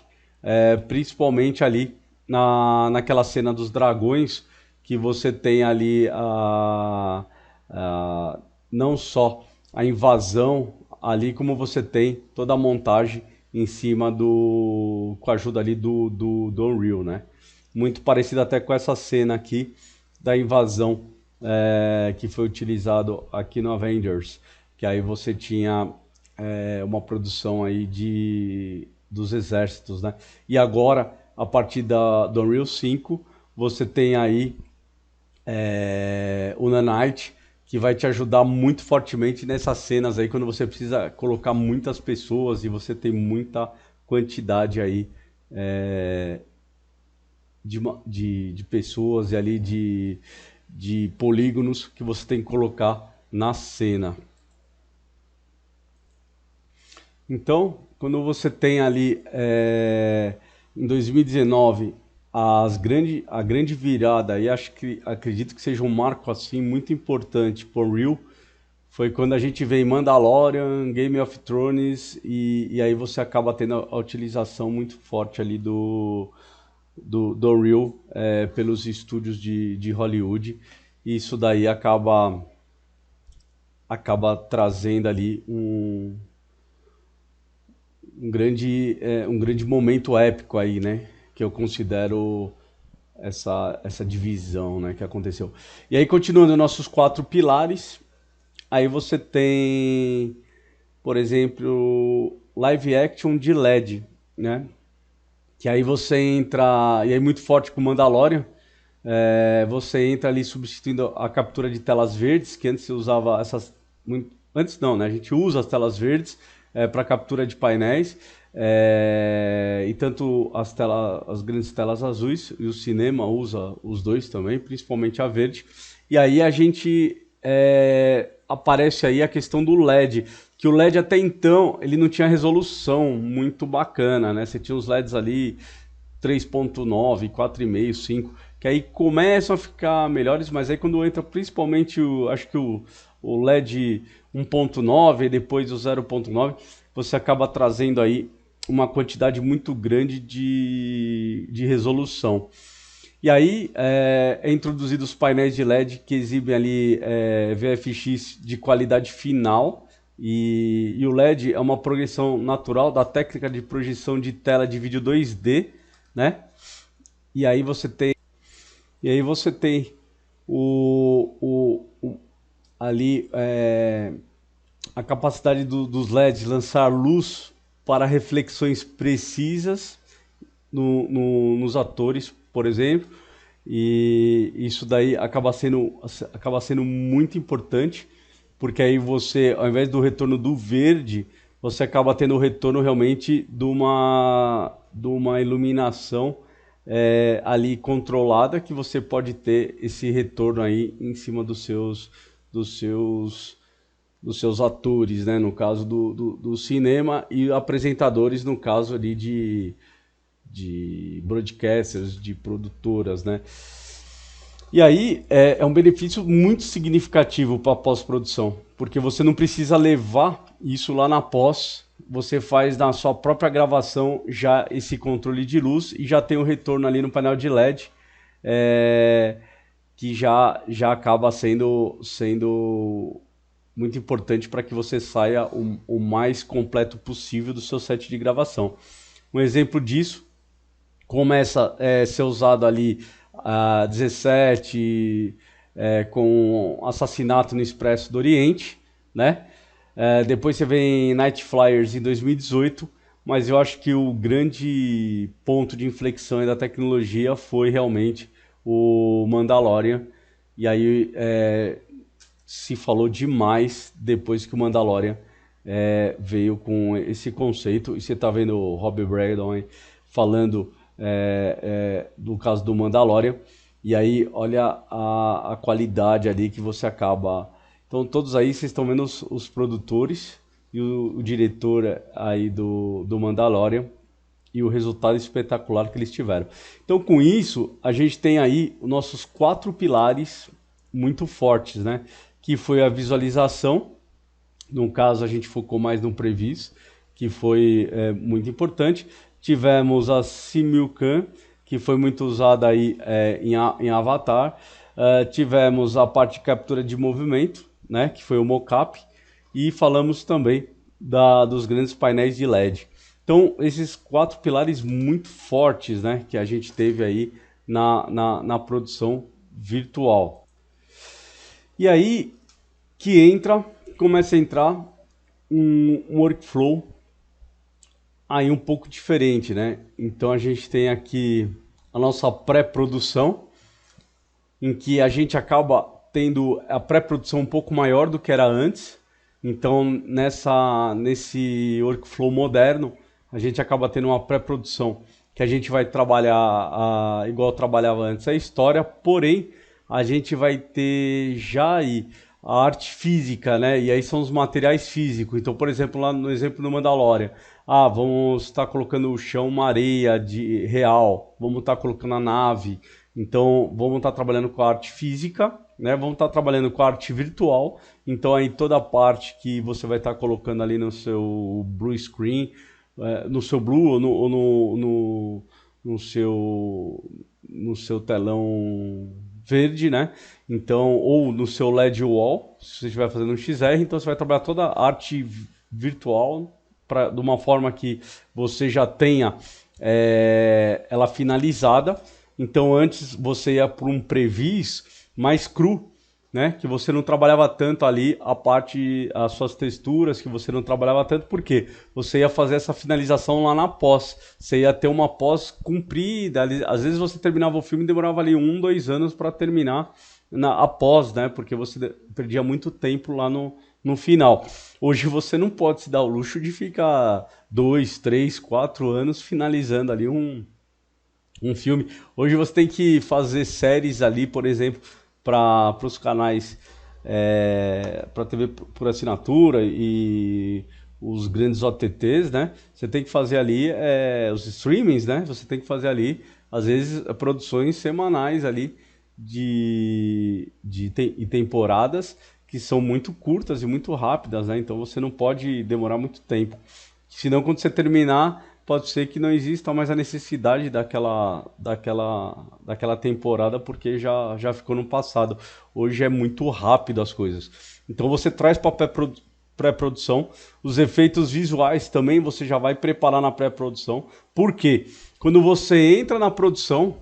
principalmente ali naquela cena dos dragões, que você tem ali não só a invasão ali, como você tem toda a montagem em cima com a ajuda ali do Unreal, né? Muito parecido até com essa cena aqui da invasão que foi utilizado aqui no Avengers, que aí você tinha uma produção aí dos exércitos, né? E agora, a partir do Unreal 5, você tem aí o Nanite, que vai te ajudar muito fortemente nessas cenas aí, quando você precisa colocar muitas pessoas e você tem muita quantidade aí de pessoas e ali de polígonos que você tem que colocar na cena. Então, quando você tem ali em 2019 a grande virada, e acredito que seja um marco assim muito importante por Unreal, foi quando a gente vê Mandalorian, Game of Thrones, e aí você acaba tendo a utilização muito forte ali do Unreal pelos estúdios de Hollywood, e isso daí acaba trazendo ali um grande momento épico aí, né? Que eu considero essa divisão, né, que aconteceu. E aí, continuando nossos 4 pilares, aí você tem, por exemplo, live action de LED, né? Que aí você entra, e aí muito forte com Mandalorian, você entra ali substituindo a captura de telas verdes, que antes você usava essas... antes não, né? A gente usa as telas verdes para captura de painéis, e tanto as grandes telas azuis, e o cinema usa os dois também, principalmente a verde. E aí a gente aparece aí a questão do LED, que o LED até então ele não tinha resolução muito bacana, né? Você tinha os LEDs ali 3.9, 4,5, 5, que aí começam a ficar melhores, mas aí quando entra principalmente acho que o LED 1.9 e depois o 0.9, você acaba trazendo aí uma quantidade muito grande de resolução. E aí é introduzido os painéis de LED que exibem ali VFX de qualidade final, e o LED é uma progressão natural da técnica de projeção de tela de vídeo 2D, né? E aí você tem ali a capacidade dos LEDs lançar luz para reflexões precisas nos atores, por exemplo, e isso daí acaba sendo muito importante, porque aí você, ao invés do retorno do verde, você acaba tendo o retorno realmente de uma iluminação ali controlada, que você pode ter esse retorno aí em cima dos seus atores, né? No caso do cinema, e apresentadores, no caso ali de broadcasters, de produtoras, né? E aí é um benefício muito significativo para a pós-produção, porque você não precisa levar isso lá na pós, você faz na sua própria gravação já esse controle de luz e já tem o retorno ali no painel de LED, que já acaba sendo muito importante para que você saia o mais completo possível do seu set de gravação. Um exemplo disso começa a ser usado ali a 17 com Assassinato no Expresso do Oriente, né? Depois você vem Night Flyers em 2018, mas eu acho que o grande ponto de inflexão da tecnologia foi realmente o Mandalorian, e aí se falou demais depois que o Mandalorian veio com esse conceito, e você está vendo o Robbie Brandon aí falando do caso do Mandalorian, e aí olha a qualidade ali que você acaba... Então todos aí vocês estão vendo os produtores e o diretor aí do Mandalorian, e o resultado espetacular que eles tiveram. Então com isso a gente tem aí os nossos 4 pilares muito fortes, né? Que foi a visualização, no caso a gente focou mais no previs, que foi muito importante. Tivemos a Simulcam, que foi muito usada aí em Avatar. Tivemos a parte de captura de movimento, né, que foi o mockup, e falamos também dos grandes painéis de LED. Então, esses 4 pilares muito fortes, né, que a gente teve aí na produção virtual. E aí que começa a entrar um workflow aí um pouco diferente, né? Então a gente tem aqui a nossa pré-produção, em que a gente acaba tendo a pré-produção um pouco maior do que era antes. Então nesse workflow moderno, a gente acaba tendo uma pré-produção que a gente vai trabalhar igual eu trabalhava antes a história, porém a gente vai ter já aí a arte física, né? E aí são os materiais físicos. Então, por exemplo, lá no exemplo do Mandalorian, vamos estar colocando o chão uma areia de real, vamos estar colocando a nave. Então, vamos estar trabalhando com a arte física, né? Vamos estar trabalhando com a arte virtual. Então, aí toda a parte que você vai estar colocando ali no seu blue screen, no seu blue ou no seu telão verde, né? Então, ou no seu LED wall, se você estiver fazendo um XR, então você vai trabalhar toda a arte virtual de uma forma que você já tenha ela finalizada. Então, antes você ia para um previs mais cru, né? Que você não trabalhava tanto ali as suas texturas, que você não trabalhava tanto, porque você ia fazer essa finalização lá na pós. Você ia ter uma pós comprida. Às vezes você terminava o filme e demorava ali 1, 2 anos para terminar a pós, né? Porque você perdia muito tempo lá no final. Hoje você não pode se dar o luxo de ficar 2, 3, 4 anos finalizando ali um filme. Hoje você tem que fazer séries ali, por exemplo, para os canais, para TV por assinatura e os grandes OTTs, né? Você tem que fazer ali os streamings, né? Você tem que fazer ali, às vezes, produções semanais ali e temporadas que são muito curtas e muito rápidas, né? Então você não pode demorar muito tempo. Senão, quando você terminar, pode ser que não exista mais a necessidade daquela temporada, porque já ficou no passado. Hoje é muito rápido as coisas. Então você traz para pré-produção. Os efeitos visuais também você já vai preparar na pré-produção. Por quê? Quando você entra na produção,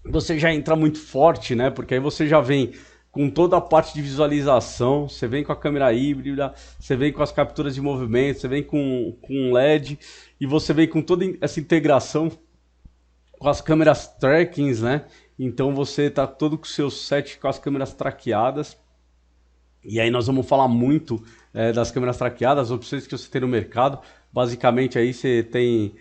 você já entra muito forte, né? Porque aí você já vem com toda a parte de visualização, você vem com a câmera híbrida, você vem com as capturas de movimento, você vem com LED, e você vem com toda essa integração com as câmeras trackings, né? Então você tá todo com o seu set com as câmeras traqueadas. E aí nós vamos falar muito das câmeras traqueadas, as opções que você tem no mercado. Basicamente aí você tem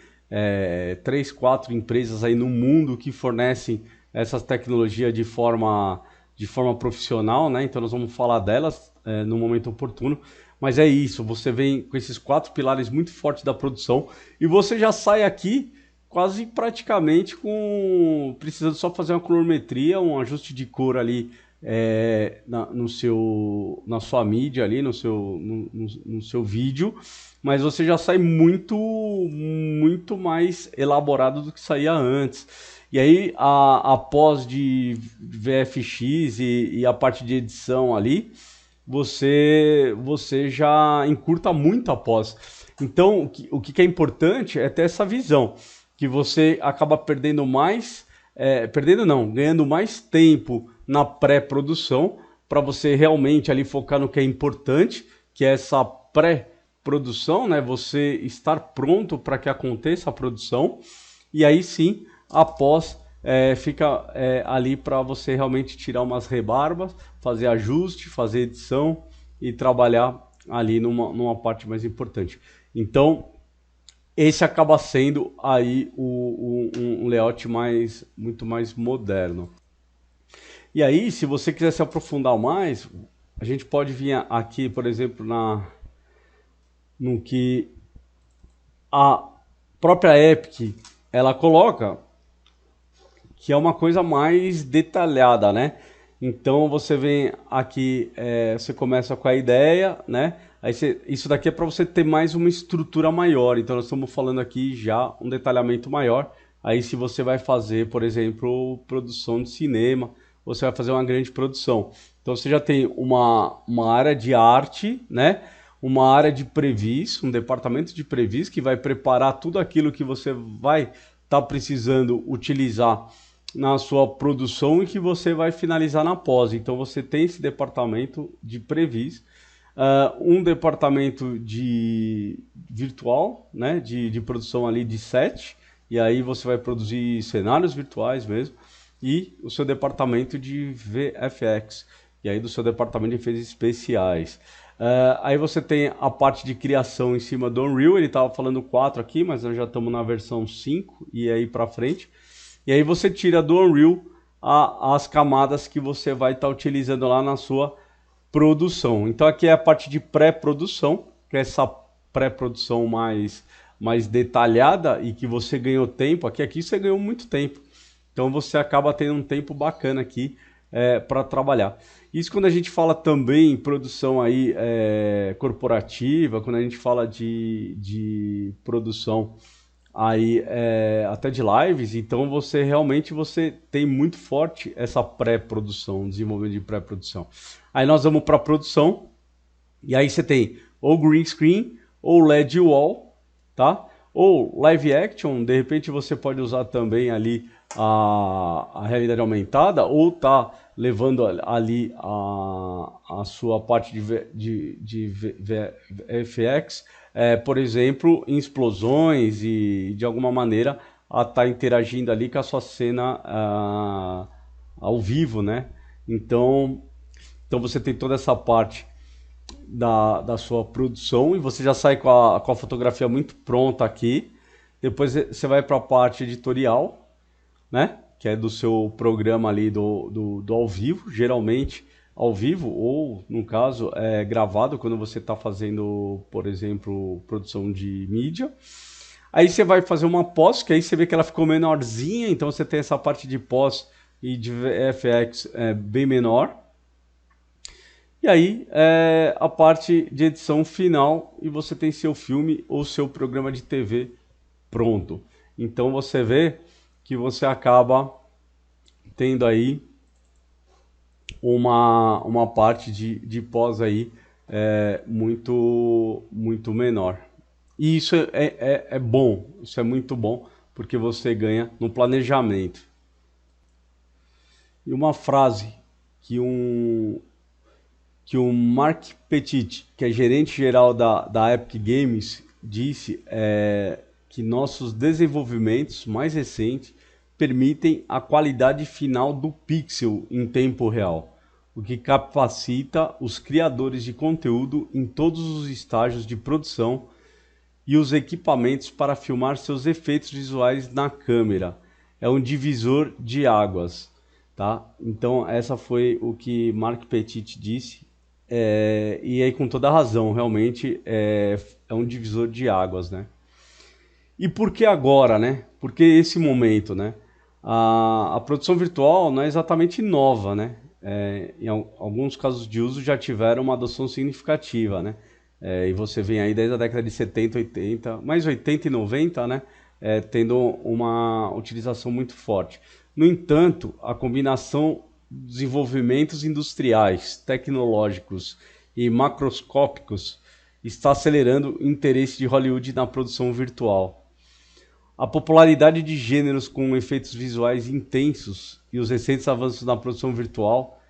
3, 4 empresas aí no mundo que fornecem essas tecnologias de forma profissional, né? Então nós vamos falar delas no momento oportuno. Mas é isso, você vem com esses 4 pilares muito fortes da produção e você já sai aqui quase praticamente precisando só fazer uma colorimetria, um ajuste de cor ali na sua mídia ali, no seu vídeo, mas você já sai muito mais elaborado do que saía antes. E aí a pós de VFX e a parte de edição ali, você já encurta muito a pós. Então o que é importante é ter essa visão, que você acaba perdendo mais, ganhando mais tempo na pré-produção, para você realmente ali focar no que é importante, que é essa pré-produção, né? Você estar pronto para que aconteça a produção, e aí sim, após fica ali para você realmente tirar umas rebarbas, fazer ajuste, fazer edição e trabalhar ali numa parte mais importante. Então, esse acaba sendo aí um layout muito mais moderno. E aí, se você quiser se aprofundar mais, a gente pode vir aqui, por exemplo, no que a própria Epic ela coloca, que é uma coisa mais detalhada, né? Então você vem aqui, você começa com a ideia, né? Aí isso daqui é para você ter mais uma estrutura maior. Então nós estamos falando aqui já um detalhamento maior. Aí se você vai fazer, por exemplo, produção de cinema, você vai fazer uma grande produção. Então você já tem uma área de arte, né? Uma área de previs, um departamento de previs que vai preparar tudo aquilo que você vai estar precisando utilizar na sua produção e que você vai finalizar na pós. Então você tem esse departamento de previs, um departamento de virtual, né? De produção ali de set, e aí você vai produzir cenários virtuais mesmo, e o seu departamento de VFX, e aí do seu departamento de efeitos especiais. Aí você tem a parte de criação em cima do Unreal, ele estava falando 4 aqui, mas nós já estamos na versão 5 e aí para frente. E aí você tira do Unreal as camadas que você vai estar utilizando lá na sua produção. Então aqui é a parte de pré-produção, que é essa pré-produção mais detalhada e que você ganhou tempo. Aqui você ganhou muito tempo. Então você acaba tendo um tempo bacana aqui para trabalhar. Isso quando a gente fala também em produção aí, corporativa, quando a gente fala de produção aí, até de lives, então você realmente tem muito forte essa pré-produção, desenvolvimento de pré-produção. Aí nós vamos para a produção, e aí você tem ou green screen, ou LED wall, tá? Ou live action, de repente você pode usar também ali a realidade aumentada, ou tá levando ali a sua parte de VFX, por exemplo, em explosões e de alguma maneira a estar interagindo ali com a sua cena ao vivo, né? Então você tem toda essa parte da sua produção e você já sai com a fotografia muito pronta aqui. Depois você vai para a parte editorial, né? Que é do seu programa ali do ao vivo, geralmente ao vivo ou, no caso, gravado quando você está fazendo, por exemplo, produção de mídia. Aí você vai fazer uma pós, que aí você vê que ela ficou menorzinha, então você tem essa parte de pós e de VFX bem menor. E aí a parte de edição final e você tem seu filme ou seu programa de TV pronto. Então você vê que você acaba tendo aí uma parte de pós aí muito menor. E isso é bom, isso é muito bom, porque você ganha no planejamento. E uma frase que o Mark Petit, que é gerente geral da Epic Games, disse que nossos desenvolvimentos mais recentes permitem a qualidade final do pixel em tempo real, o que capacita os criadores de conteúdo em todos os estágios de produção e os equipamentos para filmar seus efeitos visuais na câmera. É um divisor de águas, tá? Então essa foi o que Mark Petit disse, e aí com toda razão, realmente é um divisor de águas, né? E por que agora, né? Por que esse momento, né? A produção virtual não é exatamente nova, né? Em alguns casos de uso já tiveram uma adoção significativa, né? E você vem aí desde a década de 70, 80, mais 80 e 90, né? Tendo uma utilização muito forte. No entanto, a combinação de desenvolvimentos industriais, tecnológicos e macroscópicos está acelerando o interesse de Hollywood na produção virtual. A popularidade de gêneros com efeitos visuais intensos e os recentes avanços na produção virtual,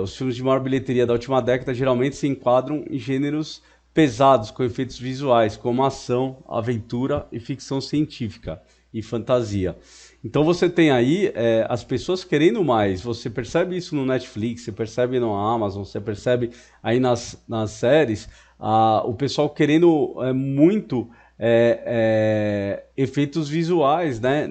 os filmes de maior bilheteria da última década geralmente se enquadram em gêneros pesados com efeitos visuais, como ação, aventura e ficção científica e fantasia. Então você tem aí as pessoas querendo mais, você percebe isso no Netflix, você percebe no Amazon, você percebe aí nas séries, o pessoal querendo muito efeitos visuais, né,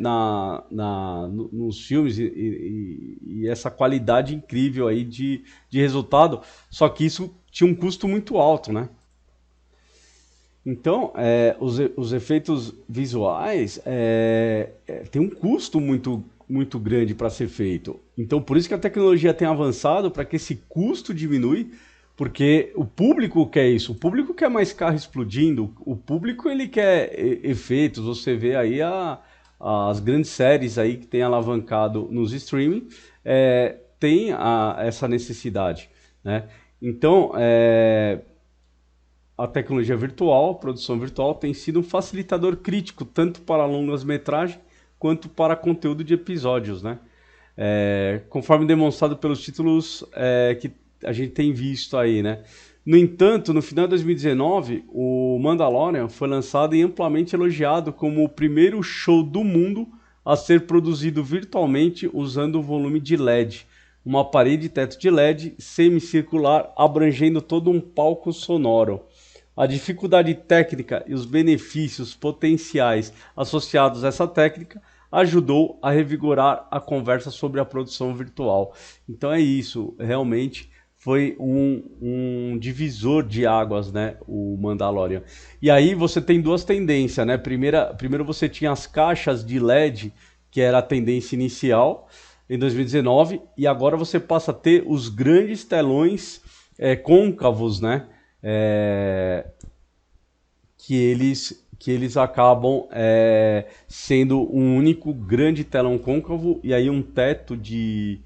nos filmes e essa qualidade incrível aí de resultado, só que isso tinha um custo muito alto, né? Então, os efeitos visuais tem um custo muito grande para ser feito. Então, por isso que a tecnologia tem avançado para que esse custo diminui, porque o público quer isso. O público quer mais carro explodindo. O público ele quer efeitos. Você vê aí as grandes séries aí que tem alavancado nos streaming. tem essa necessidade, né? Então, a tecnologia virtual, a produção virtual, tem sido um facilitador crítico, tanto para longas-metragens quanto para conteúdo de episódios, né? Conforme demonstrado pelos títulos que a gente tem visto aí, né? No entanto, no final de 2019, o Mandalorian foi lançado e amplamente elogiado como o primeiro show do mundo a ser produzido virtualmente usando o volume de LED, uma parede de teto de LED semicircular abrangendo todo um palco sonoro. A dificuldade técnica e os benefícios potenciais associados a essa técnica ajudou a revigorar a conversa sobre a produção virtual. Então é isso, realmente foi um divisor de águas, né, o Mandalorian. E aí você tem duas tendências, né? Primeiro você tinha as caixas de LED, que era a tendência inicial em 2019, e agora você passa a ter os grandes telões côncavos, né? Que eles acabam sendo um único grande telão côncavo e aí um teto de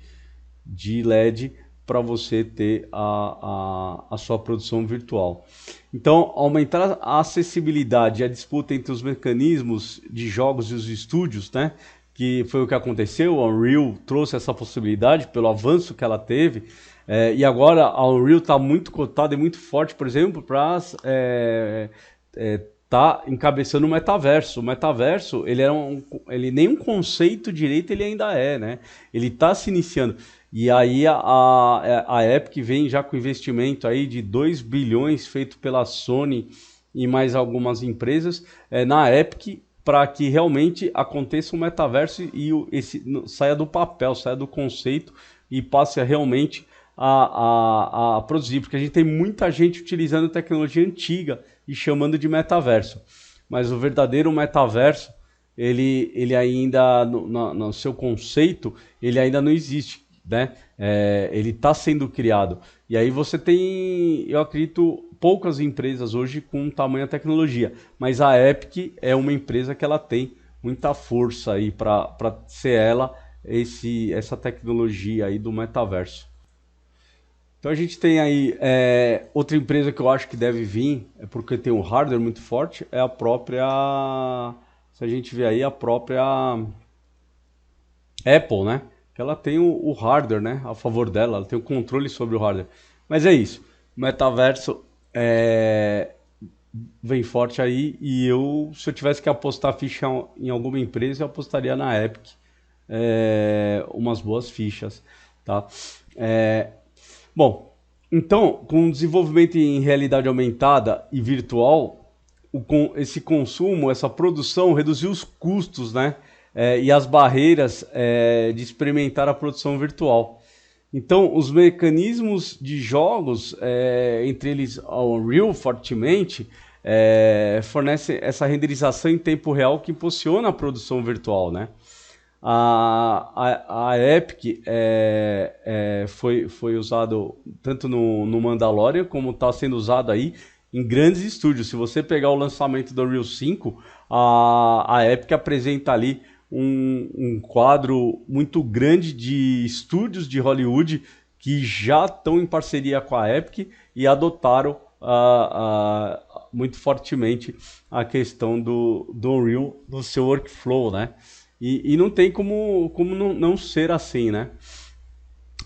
LED para você ter a sua produção virtual. Então, aumentar a acessibilidade e a disputa entre os mecanismos de jogos e os estúdios, né? Que foi o que aconteceu, a Unreal trouxe essa possibilidade pelo avanço que ela teve, e agora a Unreal está muito cotada e muito forte, por exemplo, para tá encabeçando o metaverso. O metaverso, ele nem um conceito direito ele ainda né? Ele está se iniciando. E aí a Epic vem já com investimento aí de 2 bilhões feito pela Sony e mais algumas empresas na Epic para que realmente aconteça um metaverso e saia do papel, saia do conceito e passe realmente a produzir, porque a gente tem muita gente utilizando tecnologia antiga e chamando de metaverso, mas o verdadeiro metaverso, ele ainda, no seu conceito, ele ainda não existe, né? Ele está sendo criado, e aí você tem, eu acredito, poucas empresas hoje com tamanha tecnologia, mas a Epic é uma empresa que ela tem muita força aí para ser essa tecnologia aí do metaverso. Então a gente tem aí outra empresa que eu acho que deve vir, porque tem um hardware muito forte, é a própria, se a gente vê aí, a própria Apple, né? Que ela tem o hardware, né, a favor dela, ela tem o controle sobre o hardware. Mas é isso, o metaverso vem forte aí e se eu tivesse que apostar ficha em alguma empresa, eu apostaria na Epic, umas boas fichas, tá? Bom, então, com o desenvolvimento em realidade aumentada e virtual, esse consumo, essa produção reduziu os custos, né? E as barreiras de experimentar a produção virtual. Então, os mecanismos de jogos, entre eles a Unreal fortemente, fornece essa renderização em tempo real que impulsiona a produção virtual, né? A Epic foi usado tanto no Mandalorian como está sendo usado aí em grandes estúdios. Se você pegar o lançamento do Unreal 5, a Epic apresenta ali um quadro muito grande de estúdios de Hollywood que já estão em parceria com a Epic e adotaram muito fortemente a questão do Unreal no seu workflow, né? E não tem como não ser assim, né?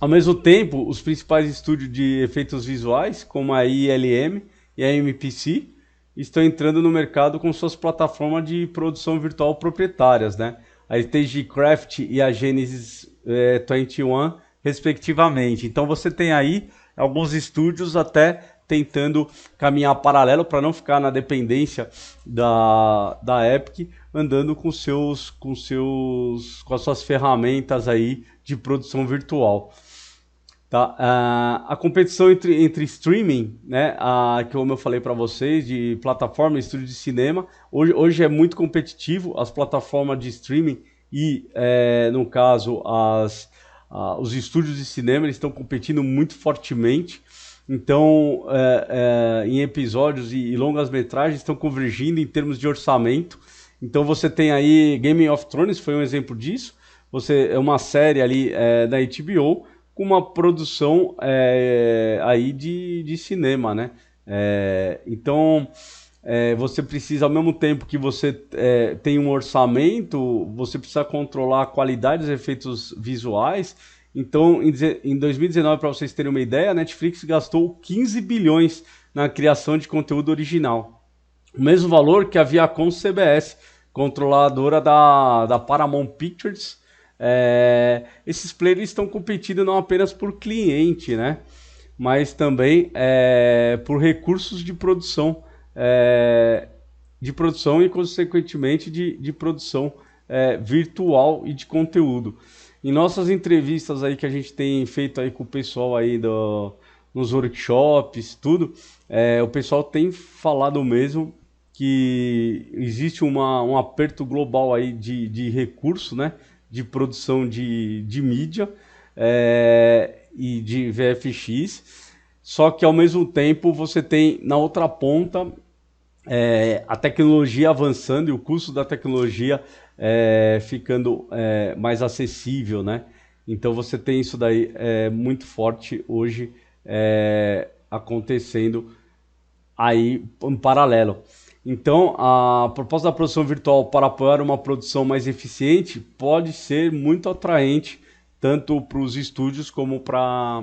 Ao mesmo tempo, os principais estúdios de efeitos visuais, como a ILM e a MPC, estão entrando no mercado com suas plataformas de produção virtual proprietárias, né? A Stagecraft e a Genesis 21, respectivamente. Então você tem aí alguns estúdios até tentando caminhar paralelo para não ficar na dependência da Epic, andando com as suas ferramentas aí de produção virtual. Tá? A competição entre streaming, né, como eu falei para vocês, de plataforma e estúdio de cinema, hoje é muito competitivo, as plataformas de streaming e, no caso, os estúdios de cinema, eles estão competindo muito fortemente. Então, em episódios e longas metragens estão convergindo em termos de orçamento. Então você tem aí Game of Thrones, foi um exemplo disso. É uma série ali da HBO com uma produção aí de cinema, né? Então, você precisa, ao mesmo tempo que você tem um orçamento, você precisa controlar a qualidade dos efeitos visuais. Então, em 2019, para vocês terem uma ideia, a Netflix gastou 15 bilhões na criação de conteúdo original. O mesmo valor que a Viacom CBS, controladora da Paramount Pictures. Esses players estão competindo não apenas por cliente, né? Mas também por recursos de produção e, consequentemente, de produção virtual e de conteúdo. Em nossas entrevistas aí que a gente tem feito aí com o pessoal aí nos workshops, tudo, o pessoal tem falado mesmo que existe um aperto global aí de recurso, né? De produção de mídia e de VFX, só que ao mesmo tempo você tem na outra ponta a tecnologia avançando e o custo da tecnologia ficando mais acessível, né? Então você tem isso daí muito forte hoje acontecendo aí em paralelo. Então, a proposta da produção virtual para apoiar uma produção mais eficiente pode ser muito atraente, tanto para os estúdios como para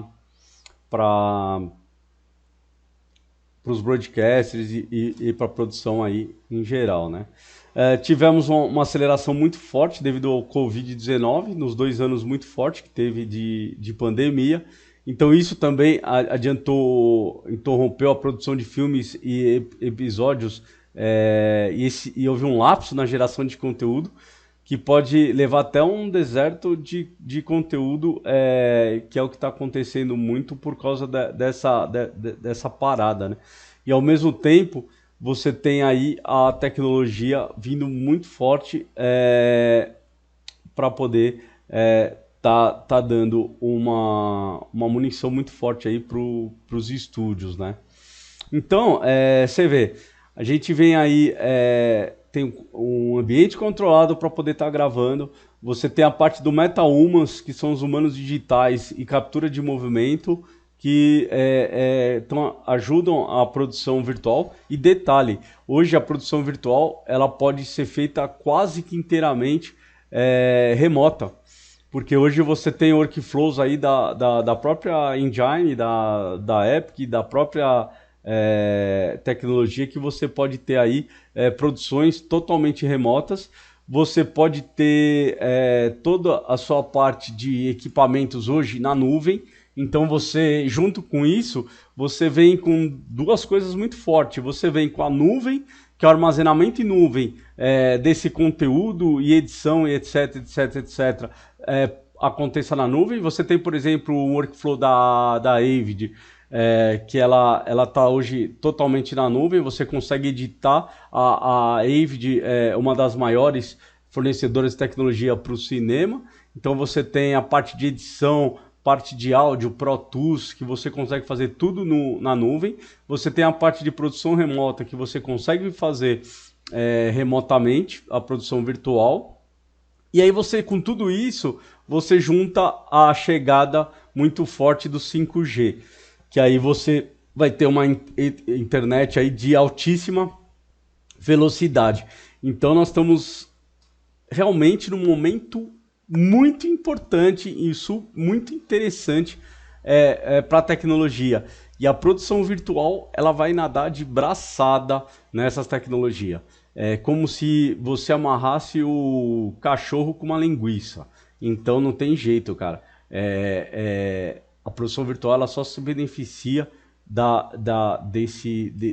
os broadcasters e para a produção aí em geral, né? Tivemos uma aceleração muito forte devido ao Covid-19, nos 2 anos muito forte que teve de pandemia. Então isso também interrompeu a produção de filmes e episódios e houve um lapso na geração de conteúdo que pode levar até um deserto de conteúdo, que é o que está acontecendo muito por causa dessa parada, né? E ao mesmo tempo você tem aí a tecnologia vindo muito forte para poder tá dando uma munição muito forte aí para os estúdios, né? Então, você vê, a gente vem aí, tem um ambiente controlado para poder estar gravando, você tem a parte do MetaHumans, que são os humanos digitais e captura de movimento, que ajudam a produção virtual. E detalhe, hoje a produção virtual ela pode ser feita quase que inteiramente remota. Porque hoje você tem workflows aí da própria engine, da Epic, da própria tecnologia, que você pode ter aí produções totalmente remotas. Você pode ter toda a sua parte de equipamentos hoje na nuvem. Então você, junto com isso, você vem com duas coisas muito fortes. Você vem com a nuvem, que é o armazenamento em nuvem desse conteúdo e edição e etc, etc, etc. Aconteça na nuvem. Você tem, por exemplo, o workflow da Avid, que ela está hoje totalmente na nuvem. Você consegue editar. A Avid é uma das maiores fornecedoras de tecnologia para o cinema. Então você tem a parte de edição, parte de áudio, Pro Tools, que você consegue fazer tudo na nuvem. Você tem a parte de produção remota, que você consegue fazer remotamente, a produção virtual. E aí você, com tudo isso, você junta a chegada muito forte do 5G, que aí você vai ter uma internet aí de altíssima velocidade. Então nós estamos realmente num momento muito importante, isso muito interessante para a tecnologia. E a produção virtual ela vai nadar de braçada nessas tecnologias. É como se você amarrasse o cachorro com uma linguiça. Então não tem jeito, cara. A produção virtual ela só se beneficia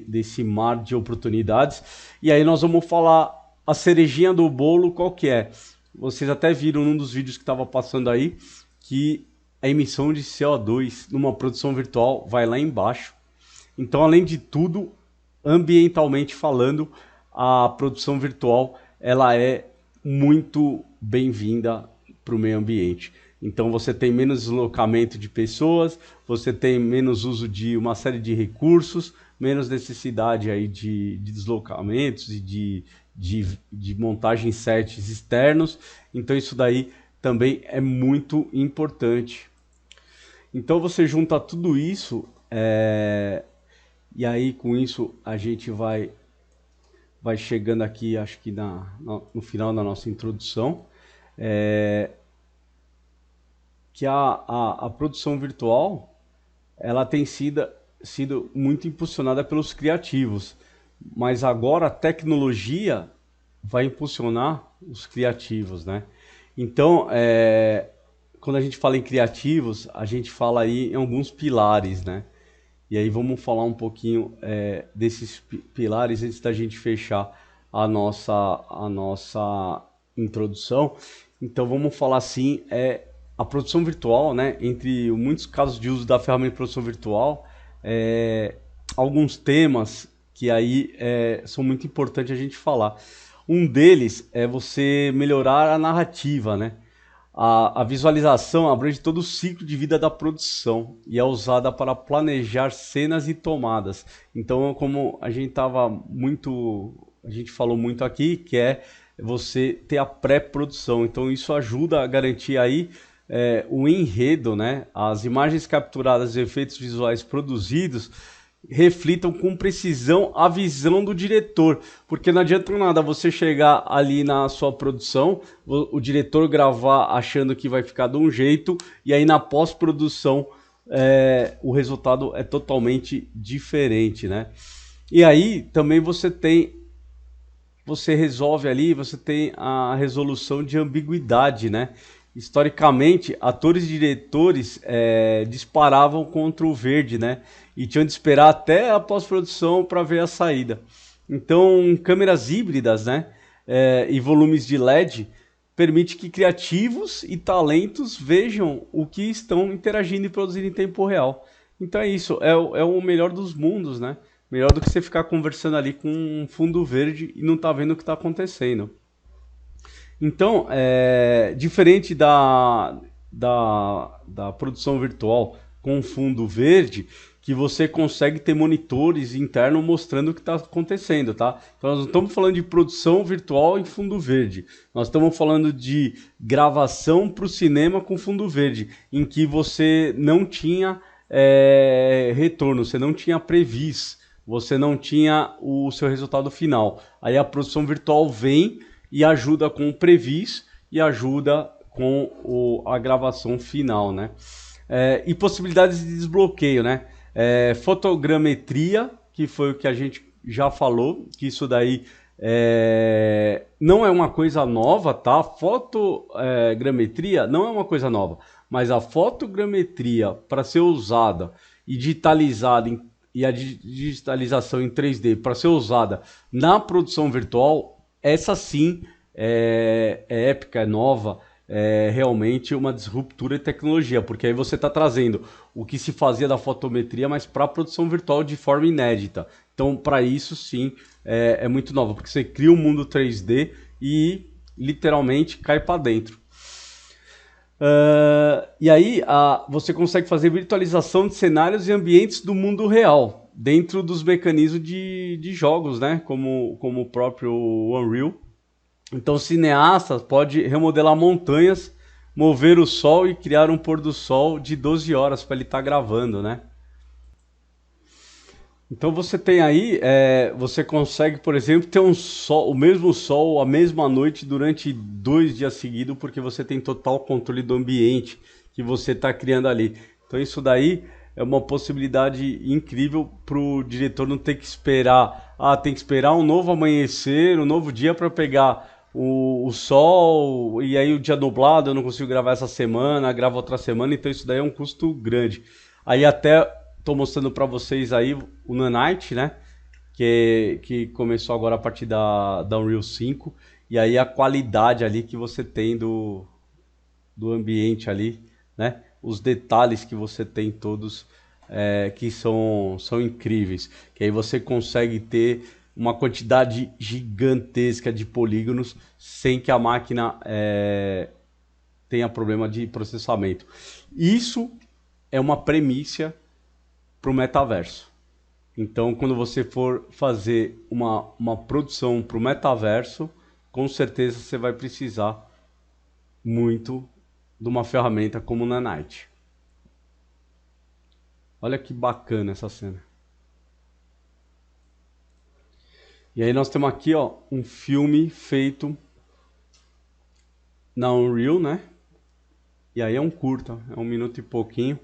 desse mar de oportunidades. E aí nós vamos falar a cerejinha do bolo, qual que é? Vocês até viram num dos vídeos que estava passando aí que a emissão de CO2 numa produção virtual vai lá embaixo. Então, além de tudo, ambientalmente falando, a produção virtual ela é muito bem-vinda para o meio ambiente. Então você tem menos deslocamento de pessoas, você tem menos uso de uma série de recursos, menos necessidade aí de deslocamentos e de montagem em sets externos. Então isso daí também é muito importante. Então você junta tudo isso, e aí com isso a gente vai chegando aqui, acho que no final da nossa introdução, é, que a produção virtual ela tem sido muito impulsionada pelos criativos, mas agora a tecnologia vai impulsionar os criativos, né? Então, quando a gente fala em criativos, a gente fala aí em alguns pilares, né? E aí vamos falar um pouquinho desses pilares antes da gente fechar a nossa introdução. Então vamos falar assim, a produção virtual, né? Entre muitos casos de uso da ferramenta de produção virtual, alguns temas que aí são muito importantes a gente falar. Um deles é você melhorar a narrativa, né? A visualização abrange todo o ciclo de vida da produção e é usada para planejar cenas e tomadas. Então, como a gente falou muito aqui, que é você ter a pré-produção. Então, isso ajuda a garantir aí o enredo, né? As imagens capturadas e efeitos visuais produzidos reflitam com precisão a visão do diretor, porque não adianta nada você chegar ali na sua produção, o diretor gravar achando que vai ficar de um jeito, e aí na pós-produção o resultado é totalmente diferente, né? E aí também você resolve ali, você tem a resolução de ambiguidade, né? Historicamente, atores e diretores disparavam contra o verde, né? E tinham de esperar até a pós-produção para ver a saída. Então, câmeras híbridas, né? E volumes de LED permite que criativos e talentos vejam o que estão interagindo e produzindo em tempo real. Então é isso, é o melhor dos mundos, né? Melhor do que você ficar conversando ali com um fundo verde e não tá vendo o que está acontecendo. Então, diferente da produção virtual com fundo verde, que você consegue ter monitores internos mostrando o que está acontecendo, tá? Então, nós não estamos falando de produção virtual em fundo verde. Nós estamos falando de gravação para o cinema com fundo verde, em que você não tinha retorno, você não tinha previs, você não tinha o seu resultado final. Aí a produção virtual vem e ajuda com o previs e ajuda com a gravação final, né? E possibilidades de desbloqueio, né? Fotogrametria, que foi o que a gente já falou, que isso daí não é uma coisa nova, tá? Fotogrametria não é uma coisa nova, mas a fotogrametria para ser usada e digitalizada e a digitalização em 3D para ser usada na produção virtual, essa sim é épica, é nova, é realmente uma disruptura de tecnologia, porque aí você está trazendo o que se fazia da fotometria, mas para a produção virtual de forma inédita. Então, para isso sim, é muito nova, porque você cria um mundo 3D e literalmente cai para dentro. E aí você consegue fazer virtualização de cenários e ambientes do mundo real, dentro dos mecanismos de jogos, né? Como o próprio Unreal. Então o cineasta pode remodelar montanhas, mover o sol e criar um pôr do sol de 12 horas para ele estar gravando, né? Então você tem aí, você consegue, por exemplo, ter o mesmo sol, a mesma noite durante 2 dias seguidos, porque você tem total controle do ambiente que você está criando ali. Então isso daí é uma possibilidade incrível para o diretor não ter que esperar, tem que esperar um novo amanhecer, um novo dia para pegar o sol, e aí o dia nublado, eu não consigo gravar essa semana, gravo outra semana, então isso daí é um custo grande. Aí até estou mostrando para vocês aí o Nanite, né? Que começou agora a partir da Unreal 5. E aí a qualidade ali que você tem do ambiente ali, né? Os detalhes que você tem todos que são incríveis. Que aí você consegue ter uma quantidade gigantesca de polígonos sem que a máquina tenha problema de processamento. Isso é uma premissa para o metaverso. Então, quando você for fazer uma produção para o metaverso, com certeza você vai precisar muito de uma ferramenta como o Nanite. Olha que bacana essa cena. E aí nós temos aqui, ó, um filme feito na Unreal, né? E aí é um curta, é 1 minuto e pouquinho.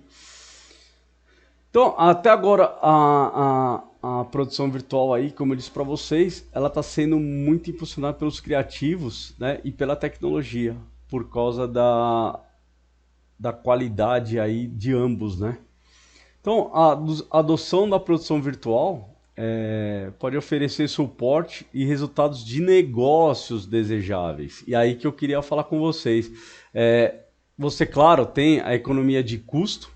Então, até agora, a produção virtual aí, como eu disse para vocês, ela está sendo muito impulsionada pelos criativos, né, e pela tecnologia, por causa da qualidade aí de ambos, né? Então, a adoção da produção virtual pode oferecer suporte e resultados de negócios desejáveis. E aí que eu queria falar com vocês. Você, claro, tem a economia de custo,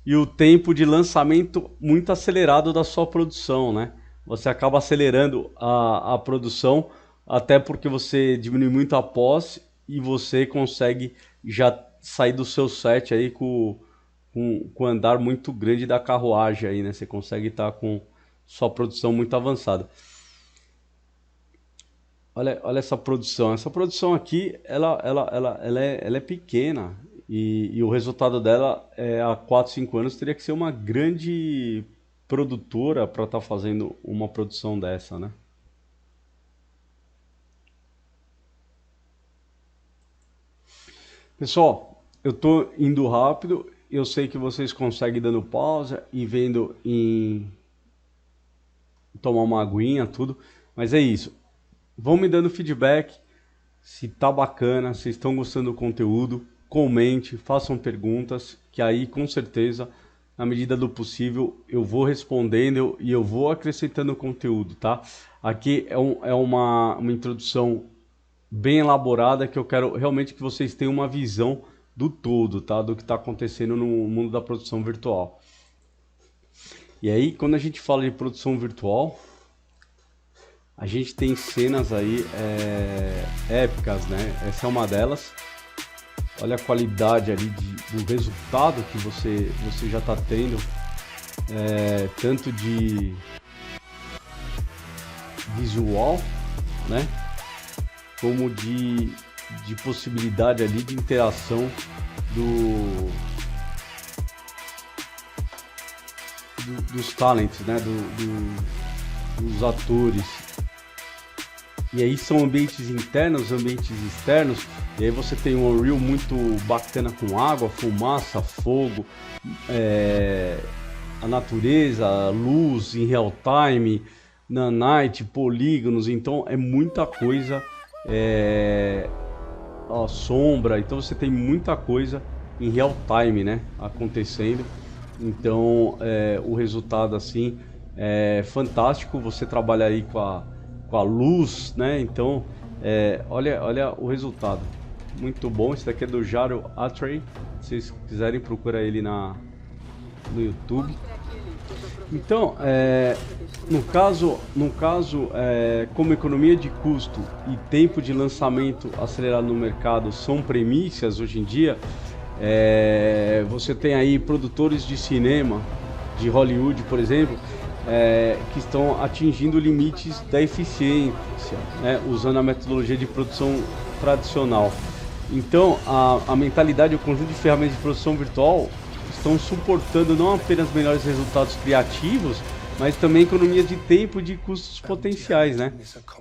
e o tempo de lançamento muito acelerado da sua produção, né? Você acaba acelerando a produção, até porque você diminui muito a pós e você consegue já sair do seu set aí com andar muito grande da carruagem aí, né? Você consegue estar com sua produção muito avançada. Olha essa produção. Essa produção aqui, ela é pequena. E o resultado dela, há 4, 5 anos, teria que ser uma grande produtora para estar fazendo uma produção dessa, né? Pessoal, eu tô indo rápido. Eu sei que vocês conseguem dando pausa e vendo em tomar uma aguinha, tudo. Mas é isso. Vão me dando feedback. Se tá bacana, se estão gostando do conteúdo, comente, façam perguntas, que aí com certeza, na medida do possível, eu vou respondendo e eu vou acrescentando conteúdo, tá? Aqui é uma introdução bem elaborada que eu quero realmente que vocês tenham uma visão do todo, tá? Do que está acontecendo no mundo da produção virtual. E aí, quando a gente fala de produção virtual, a gente tem cenas aí épicas, né? Essa é uma delas. Olha a qualidade ali do resultado que você já está tendo, tanto de visual, né? Como de possibilidade ali de interação dos talentos, né? Dos atores. E aí são ambientes internos, ambientes externos, e aí você tem um Unreal muito bacana com água, fumaça, fogo, a natureza, a luz em real time, nanite, polígonos, então é muita coisa, a sombra, então você tem muita coisa em real time, né, acontecendo. Então o resultado assim é fantástico. Você trabalha aí com a luz, né? Então, olha o resultado. Muito bom. Esse daqui é do Jaro Atrey. Se vocês quiserem, procura ele no YouTube. Então, no caso como economia de custo e tempo de lançamento acelerado no mercado são premissas hoje em dia, você tem aí produtores de cinema, de Hollywood, por exemplo, que estão atingindo limites da eficiência, né, usando a metodologia de produção tradicional. Então, a mentalidade e o conjunto de ferramentas de produção virtual estão suportando não apenas melhores resultados criativos, mas também economia de tempo e de custos potenciais, né?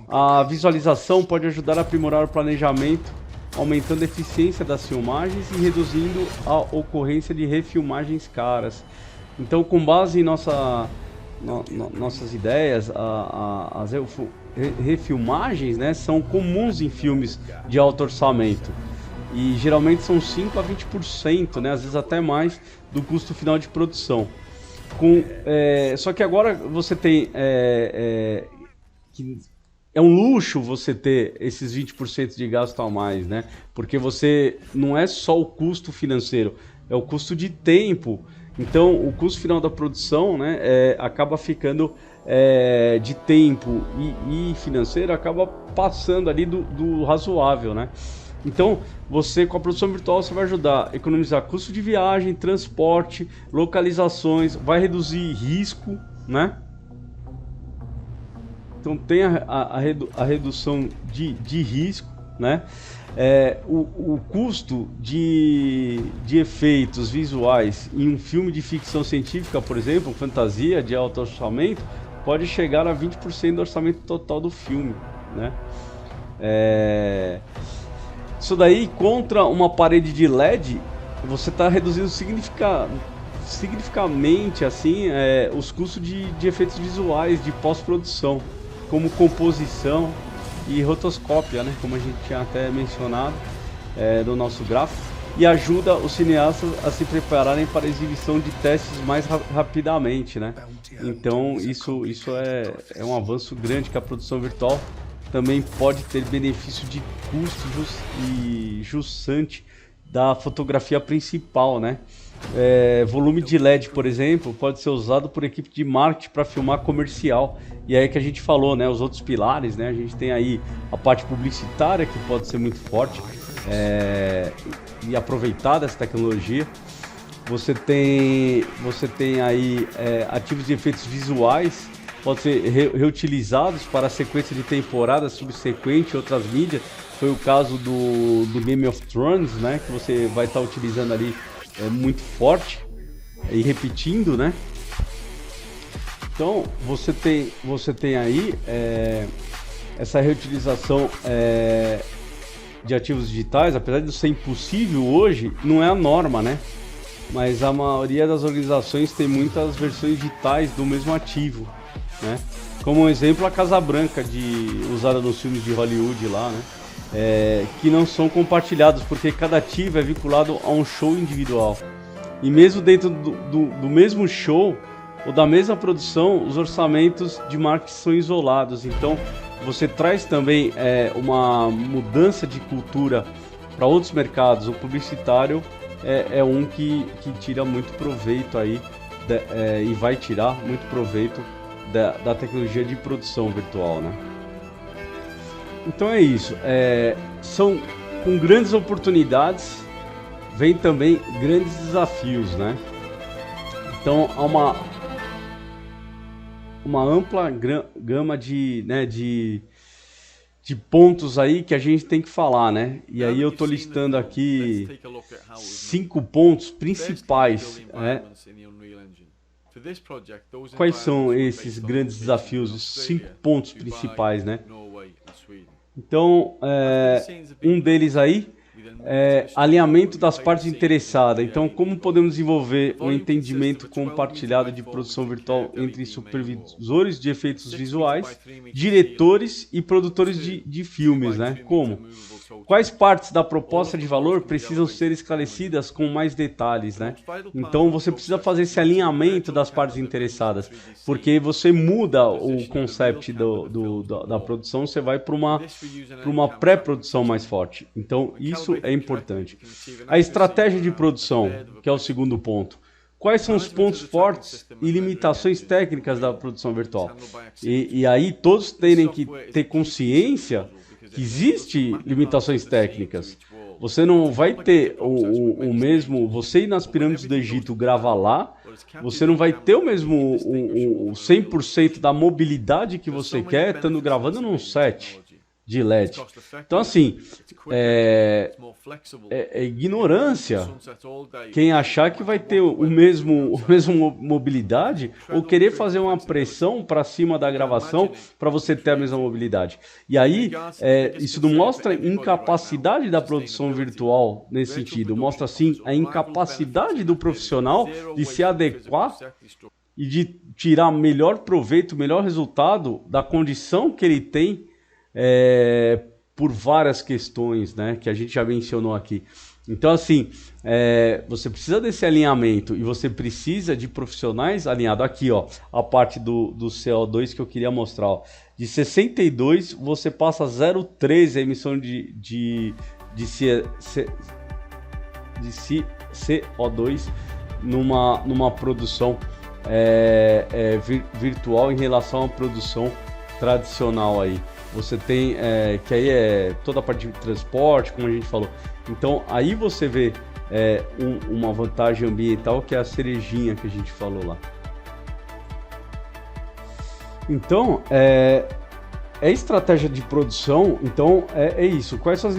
A visualização pode ajudar a aprimorar o planejamento, aumentando a eficiência das filmagens e reduzindo a ocorrência de refilmagens caras. Então, com base em nossas ideias, as refilmagens, né, são comuns em filmes de alto orçamento e geralmente são 5 a 20%, né, às vezes até mais, do custo final de produção. Só que agora você tem que é um luxo você ter esses 20% de gasto a mais, né? Porque você não é só o custo financeiro, é o custo de tempo. Então, o custo final da produção, né, acaba ficando de tempo e financeiro, acaba passando ali do razoável, né? Então, você com a produção virtual você vai ajudar a economizar custo de viagem, transporte, localizações, vai reduzir risco, né? Então tem a redução de risco, né? O custo de efeitos visuais em um filme de ficção científica, por exemplo, fantasia de alto orçamento, pode chegar a 20% do orçamento total do filme, né? Isso daí, contra uma parede de LED, você está reduzindo significativamente assim, os custos de efeitos visuais de pós-produção, como composição e rotoscópia, né? Como a gente tinha até mencionado no nosso gráfico, e ajuda os cineastas a se prepararem para a exibição de testes mais rapidamente, né? Então isso é um avanço grande, que a produção virtual também pode ter benefício de custo e justante da fotografia principal, né? Volume de LED, por exemplo, pode ser usado por equipe de marketing para filmar comercial. E aí que a gente falou, né? Os outros pilares, né? A gente tem aí a parte publicitária, que pode ser muito forte e aproveitar dessa tecnologia. Você tem aí ativos de efeitos visuais, podem ser reutilizados para a sequência de temporada subsequente e outras mídias. Foi o caso do Game of Thrones, né? Que você vai estar utilizando ali muito forte e repetindo, né? Então você tem aí essa reutilização de ativos digitais, apesar de ser impossível hoje, não é a norma, né? Mas a maioria das organizações tem muitas versões digitais do mesmo ativo, né? Como um exemplo, a Casa Branca usada nos filmes de Hollywood lá, né? Que não são compartilhados, porque cada ativo é vinculado a um show individual. E mesmo dentro do mesmo show ou da mesma produção, os orçamentos de marketing são isolados. Então você traz também uma mudança de cultura para outros mercados. O publicitário é um que tira muito proveito aí e vai tirar muito proveito da tecnologia de produção virtual, né? Então é isso. São com grandes oportunidades, vem também grandes desafios, né? Então há uma ampla gama de pontos aí que a gente tem que falar, né? E aí eu tô listando aqui 5 pontos principais, né? Quais são esses grandes desafios, os 5 pontos principais, né? Então, um deles aí alinhamento das partes interessadas. Então, como podemos desenvolver um entendimento compartilhado de produção virtual entre supervisores de efeitos visuais, diretores e produtores de filmes, né? Como? Quais partes da proposta de valor precisam ser esclarecidas com mais detalhes, né? Então, você precisa fazer esse alinhamento das partes interessadas, porque você muda o conceito da produção, você vai para uma pré-produção mais forte. Então, isso é importante. A estratégia de produção, que é o segundo ponto. Quais são os pontos fortes e limitações técnicas da produção virtual? E aí todos terem que ter consciência que existem limitações técnicas. Você não vai ter o mesmo... Você ir nas pirâmides do Egito gravar lá, você não vai ter o mesmo 100% da mobilidade que você quer estando gravando num set de LED. Então, assim, é ignorância quem achar que vai ter o mesmo mobilidade ou querer fazer uma pressão para cima da gravação para você ter a mesma mobilidade. E aí, isso não mostra incapacidade da produção virtual nesse sentido, mostra sim a incapacidade do profissional de se adequar e de tirar melhor proveito, melhor resultado da condição que ele tem por várias questões, né, que a gente já mencionou aqui. Então, assim, você precisa desse alinhamento e você precisa de profissionais alinhados. Aqui, ó, a parte do CO2 que eu queria mostrar. Ó. De 62, você passa a 0,13 a emissão de CO2 numa produção virtual em relação à produção tradicional aí. Você tem, que aí é toda a parte de transporte, como a gente falou. Então, aí você vê uma vantagem ambiental, que é a cerejinha que a gente falou lá. Então, é estratégia de produção, então é isso. Quais são as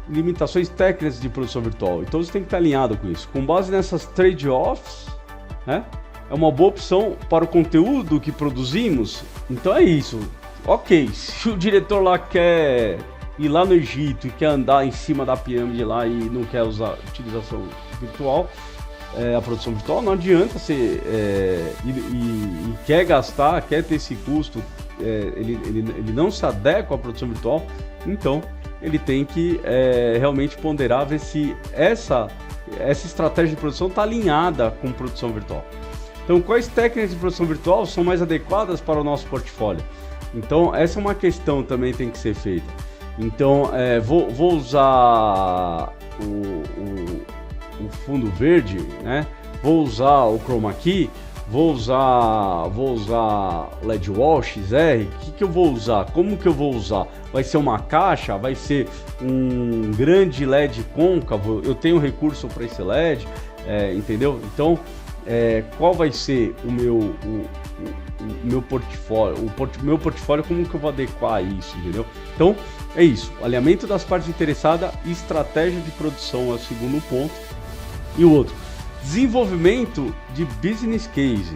limitações técnicas de produção virtual? Então você tem que estar alinhado com isso. Com base nessas trade-offs, né, é uma boa opção para o conteúdo que produzimos. Então é isso. Ok, se o diretor lá quer ir lá no Egito e quer andar em cima da pirâmide lá e não quer usar utilização virtual, a produção virtual, não adianta você e quer gastar, quer ter esse custo, ele não se adequa à produção virtual, então ele tem que realmente ponderar, ver se essa estratégia de produção está alinhada com produção virtual. Então, quais técnicas de produção virtual são mais adequadas para o nosso portfólio? Então, essa é uma questão também que tem que ser feita. Então, vou usar o fundo verde, né? Vou usar o Chroma Key, vou usar LED Wall XR. O que eu vou usar? Como que eu vou usar? Vai ser uma caixa? Vai ser um grande LED côncavo? Eu tenho recurso para esse LED, entendeu? Então, qual vai ser o meu portfólio? Meu portfólio, como que eu vou adequar a isso, entendeu? Então, é isso. Alinhamento das partes interessadas e estratégia de produção é o segundo ponto. E o outro, desenvolvimento de business case.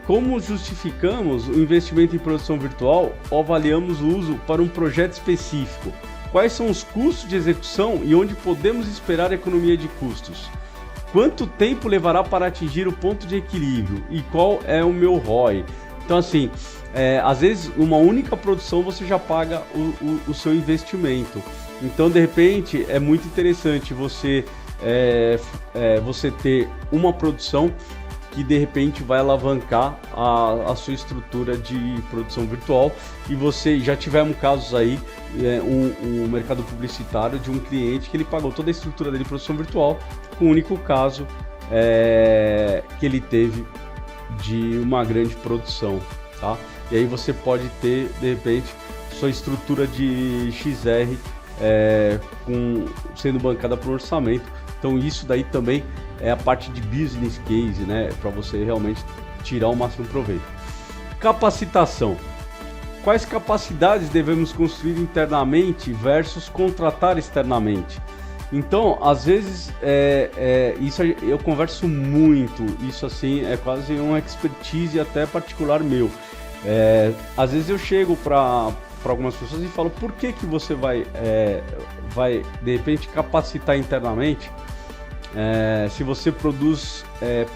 Como justificamos o investimento em produção virtual ou avaliamos o uso para um projeto específico? Quais são os custos de execução e onde podemos esperar economia de custos? Quanto tempo levará para atingir o ponto de equilíbrio? E qual é o meu ROI? Então, assim, às vezes, uma única produção você já paga o seu investimento. Então, de repente, é muito interessante você ter uma produção que de repente vai alavancar a sua estrutura de produção virtual. E você já tivemos casos aí, um mercado publicitário de um cliente que ele pagou toda a estrutura dele de produção virtual com o único caso que ele teve de uma grande produção, tá? E aí você pode ter de repente sua estrutura de XR sendo bancada por orçamento. Então isso daí também é a parte de business case, né, para você realmente tirar o máximo proveito. Capacitação. Quais capacidades devemos construir internamente versus contratar externamente? Então, às vezes, isso eu converso muito, isso assim é quase uma expertise até particular meu. Às vezes eu chego para algumas pessoas e falo, por que você vai de repente capacitar internamente se você produz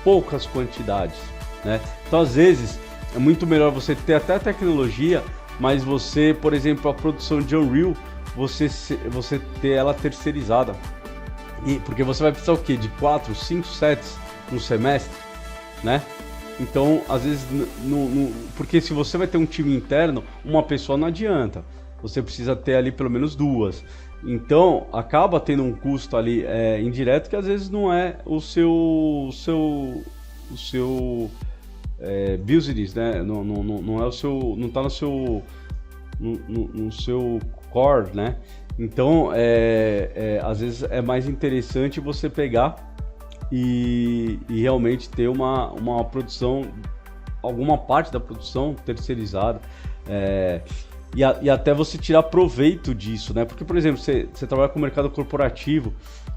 poucas quantidades, né? Então, às vezes, é muito melhor você ter até tecnologia, mas você, por exemplo, a produção de Unreal, você ter ela terceirizada. Porque você vai precisar o quê? De 4, 5 sets no semestre, né? Então, às vezes, porque se você vai ter um time interno, uma pessoa não adianta. Você precisa ter ali pelo menos 2. Então, acaba tendo um custo ali indireto que às vezes não é o seu business, né? Não é o seu, não está no seu core, né? Então, às vezes é mais interessante você pegar e realmente ter uma produção, alguma parte da produção terceirizada, e até você tirar proveito disso, né? Porque, por exemplo, você trabalha com o mercado corporativo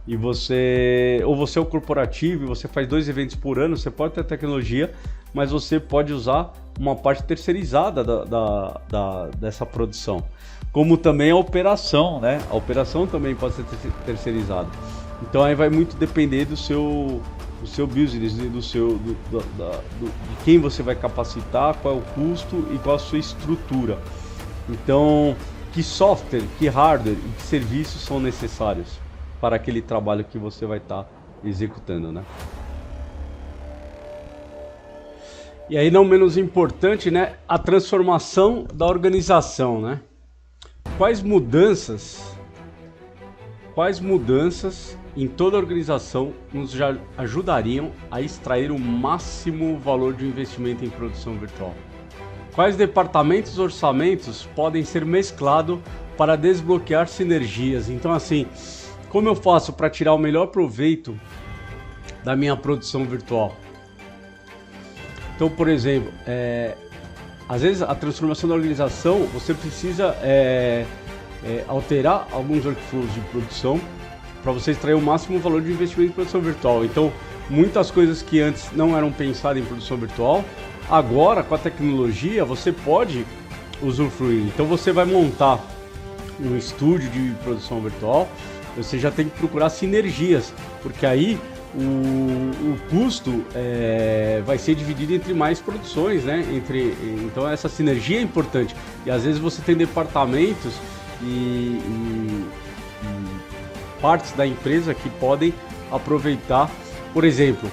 e você é o corporativo e você faz 2 eventos por ano, você pode ter tecnologia, mas você pode usar uma parte terceirizada dessa produção. Como também a operação, né? A operação também pode ser terceirizada. Então aí vai muito depender do seu business, de quem você vai capacitar, qual é o custo e qual a sua estrutura. Então, que software, que hardware e que serviços são necessários para aquele trabalho que você vai estar executando, né? E aí, não menos importante, né, a transformação da organização, né? Quais mudanças em toda a organização nos ajudariam a extrair o máximo valor de investimento em produção virtual? Quais departamentos e orçamentos podem ser mesclados para desbloquear sinergias? Então, assim, como eu faço para tirar o melhor proveito da minha produção virtual? Então, por exemplo, às vezes a transformação da organização, você precisa alterar alguns workflows de produção para você extrair o máximo valor de investimento em produção virtual. Então, muitas coisas que antes não eram pensadas em produção virtual, agora com a tecnologia você pode usufruir. Então você vai montar um estúdio de produção virtual, você já tem que procurar sinergias, porque aí o custo vai ser dividido entre mais produções, né? Então essa sinergia é importante. E às vezes você tem departamentos e partes da empresa que podem aproveitar. Por exemplo,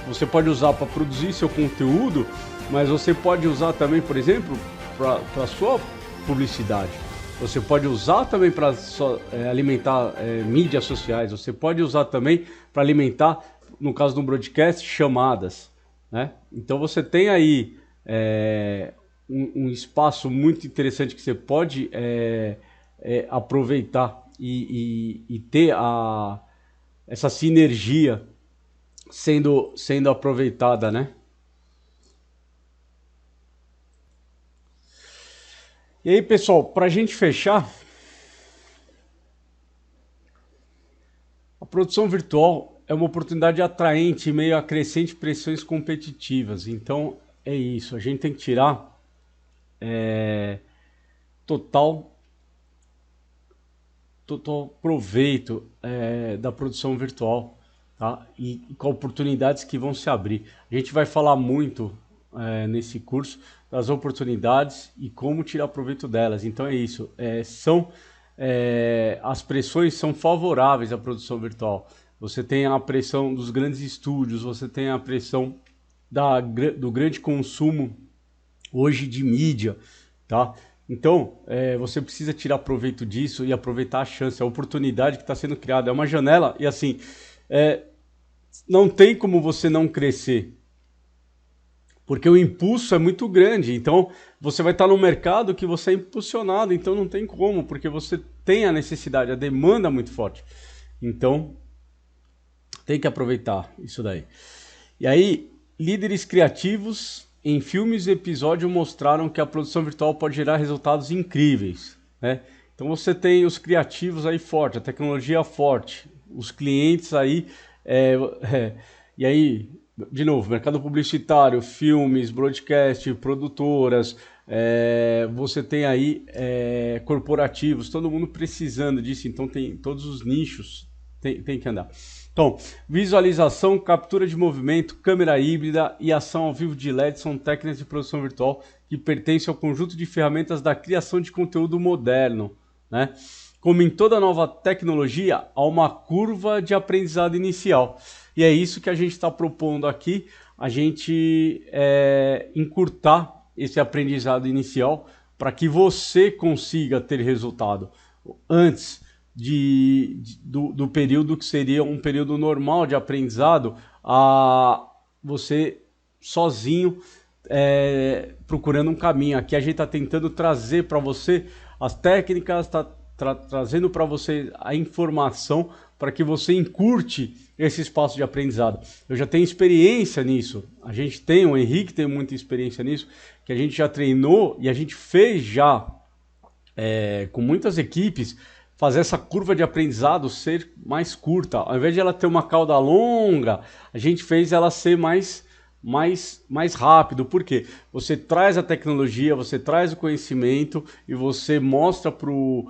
você pode usar para produzir seu conteúdo, mas você pode usar também, por exemplo, para sua publicidade. Você pode usar também para alimentar mídias sociais. Você pode usar também para alimentar, no caso do broadcast, chamadas, né? Então você tem aí um espaço muito interessante que você pode aproveitar e ter essa sinergia sendo aproveitada, né? E aí, pessoal, para a gente fechar, a produção virtual é uma oportunidade atraente em meio a crescentes pressões competitivas. Então, é isso. A gente tem que tirar total proveito da produção virtual, tá? E com oportunidades que vão se abrir. A gente vai falar muito nesse curso das oportunidades e como tirar proveito delas. Então é isso. As pressões são favoráveis à produção virtual. Você tem a pressão dos grandes estúdios, você tem a pressão do grande consumo hoje de mídia, tá? Então, você precisa tirar proveito disso e aproveitar a chance, a oportunidade que está sendo criada. É uma janela e assim, não tem como você não crescer, porque o impulso é muito grande. Então, você vai estar no mercado que você é impulsionado, então não tem como, porque você tem a necessidade, a demanda é muito forte. Então, tem que aproveitar isso daí. E aí, líderes criativos em filmes e episódios mostraram que a produção virtual pode gerar resultados incríveis, né? Então você tem os criativos aí forte, a tecnologia forte, os clientes aí, e aí, de novo, mercado publicitário, filmes, broadcast, produtoras, você tem aí corporativos, todo mundo precisando disso, então tem todos os nichos, tem que andar. Então, visualização, captura de movimento, câmera híbrida e ação ao vivo de LED são técnicas de produção virtual que pertencem ao conjunto de ferramentas da criação de conteúdo moderno, né? Como em toda nova tecnologia, há uma curva de aprendizado inicial. E é isso que a gente está propondo aqui, a gente encurtar esse aprendizado inicial para que você consiga ter resultado antes do período que seria um período normal de aprendizado, a você sozinho procurando um caminho. Aqui a gente está tentando trazer para você as técnicas, está trazendo para você a informação para que você encurte esse espaço de aprendizado. Eu já tenho experiência nisso, o Henrique tem muita experiência nisso, que a gente já treinou e a gente fez já com muitas equipes, fazer essa curva de aprendizado ser mais curta. Ao invés de ela ter uma cauda longa, a gente fez ela ser mais rápido. Por quê? Você traz a tecnologia, você traz o conhecimento e você mostra para o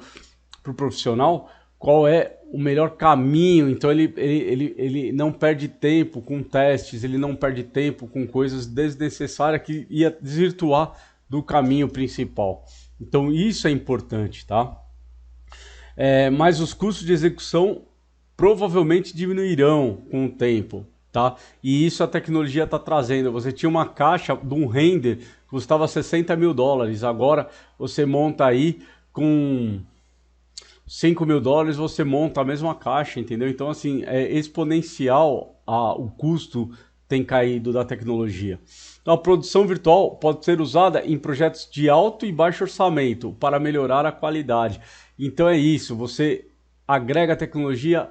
profissional qual é o melhor caminho. Então ele não perde tempo com testes, ele não perde tempo com coisas desnecessárias que ia desvirtuar do caminho principal. Então isso é importante, tá? Mas os custos de execução provavelmente diminuirão com o tempo, tá? E isso a tecnologia está trazendo. Você tinha uma caixa de um render que custava $60 mil, agora você monta aí com $5 mil, você monta a mesma caixa, entendeu? Então assim, é exponencial o custo tem caído da tecnologia. Então a produção virtual pode ser usada em projetos de alto e baixo orçamento para melhorar a qualidade. Então é isso, você agrega a tecnologia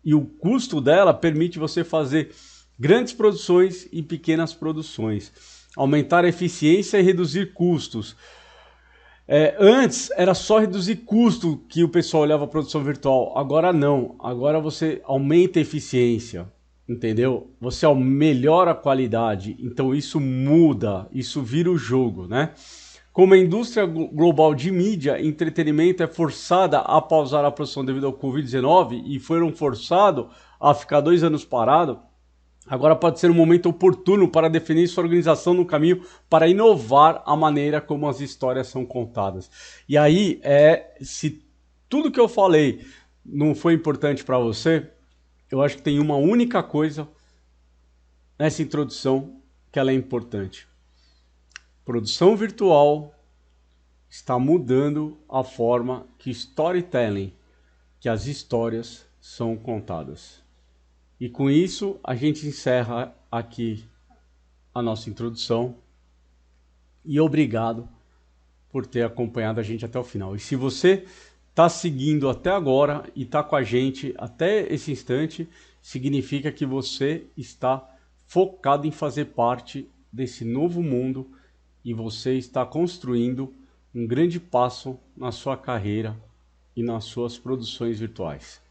e o custo dela permite você fazer grandes produções e pequenas produções. Aumentar a eficiência e reduzir custos. Antes era só reduzir custo que o pessoal olhava a produção virtual. Agora não. Agora você aumenta a eficiência, entendeu? Você melhora a qualidade. Então isso muda, isso vira o jogo, né? Como a indústria global de mídia e entretenimento é forçada a pausar a produção devido ao Covid-19 e foram forçados a ficar 2 anos parado, agora pode ser um momento oportuno para definir sua organização no caminho para inovar a maneira como as histórias são contadas. E aí, se tudo que eu falei não foi importante para você, eu acho que tem uma única coisa nessa introdução que ela é importante. Produção virtual está mudando a forma que storytelling, que as histórias são contadas. E com isso, a gente encerra aqui a nossa introdução. E obrigado por ter acompanhado a gente até o final. E se você está seguindo até agora e está com a gente até esse instante, significa que você está focado em fazer parte desse novo mundo e você está construindo um grande passo na sua carreira e nas suas produções virtuais.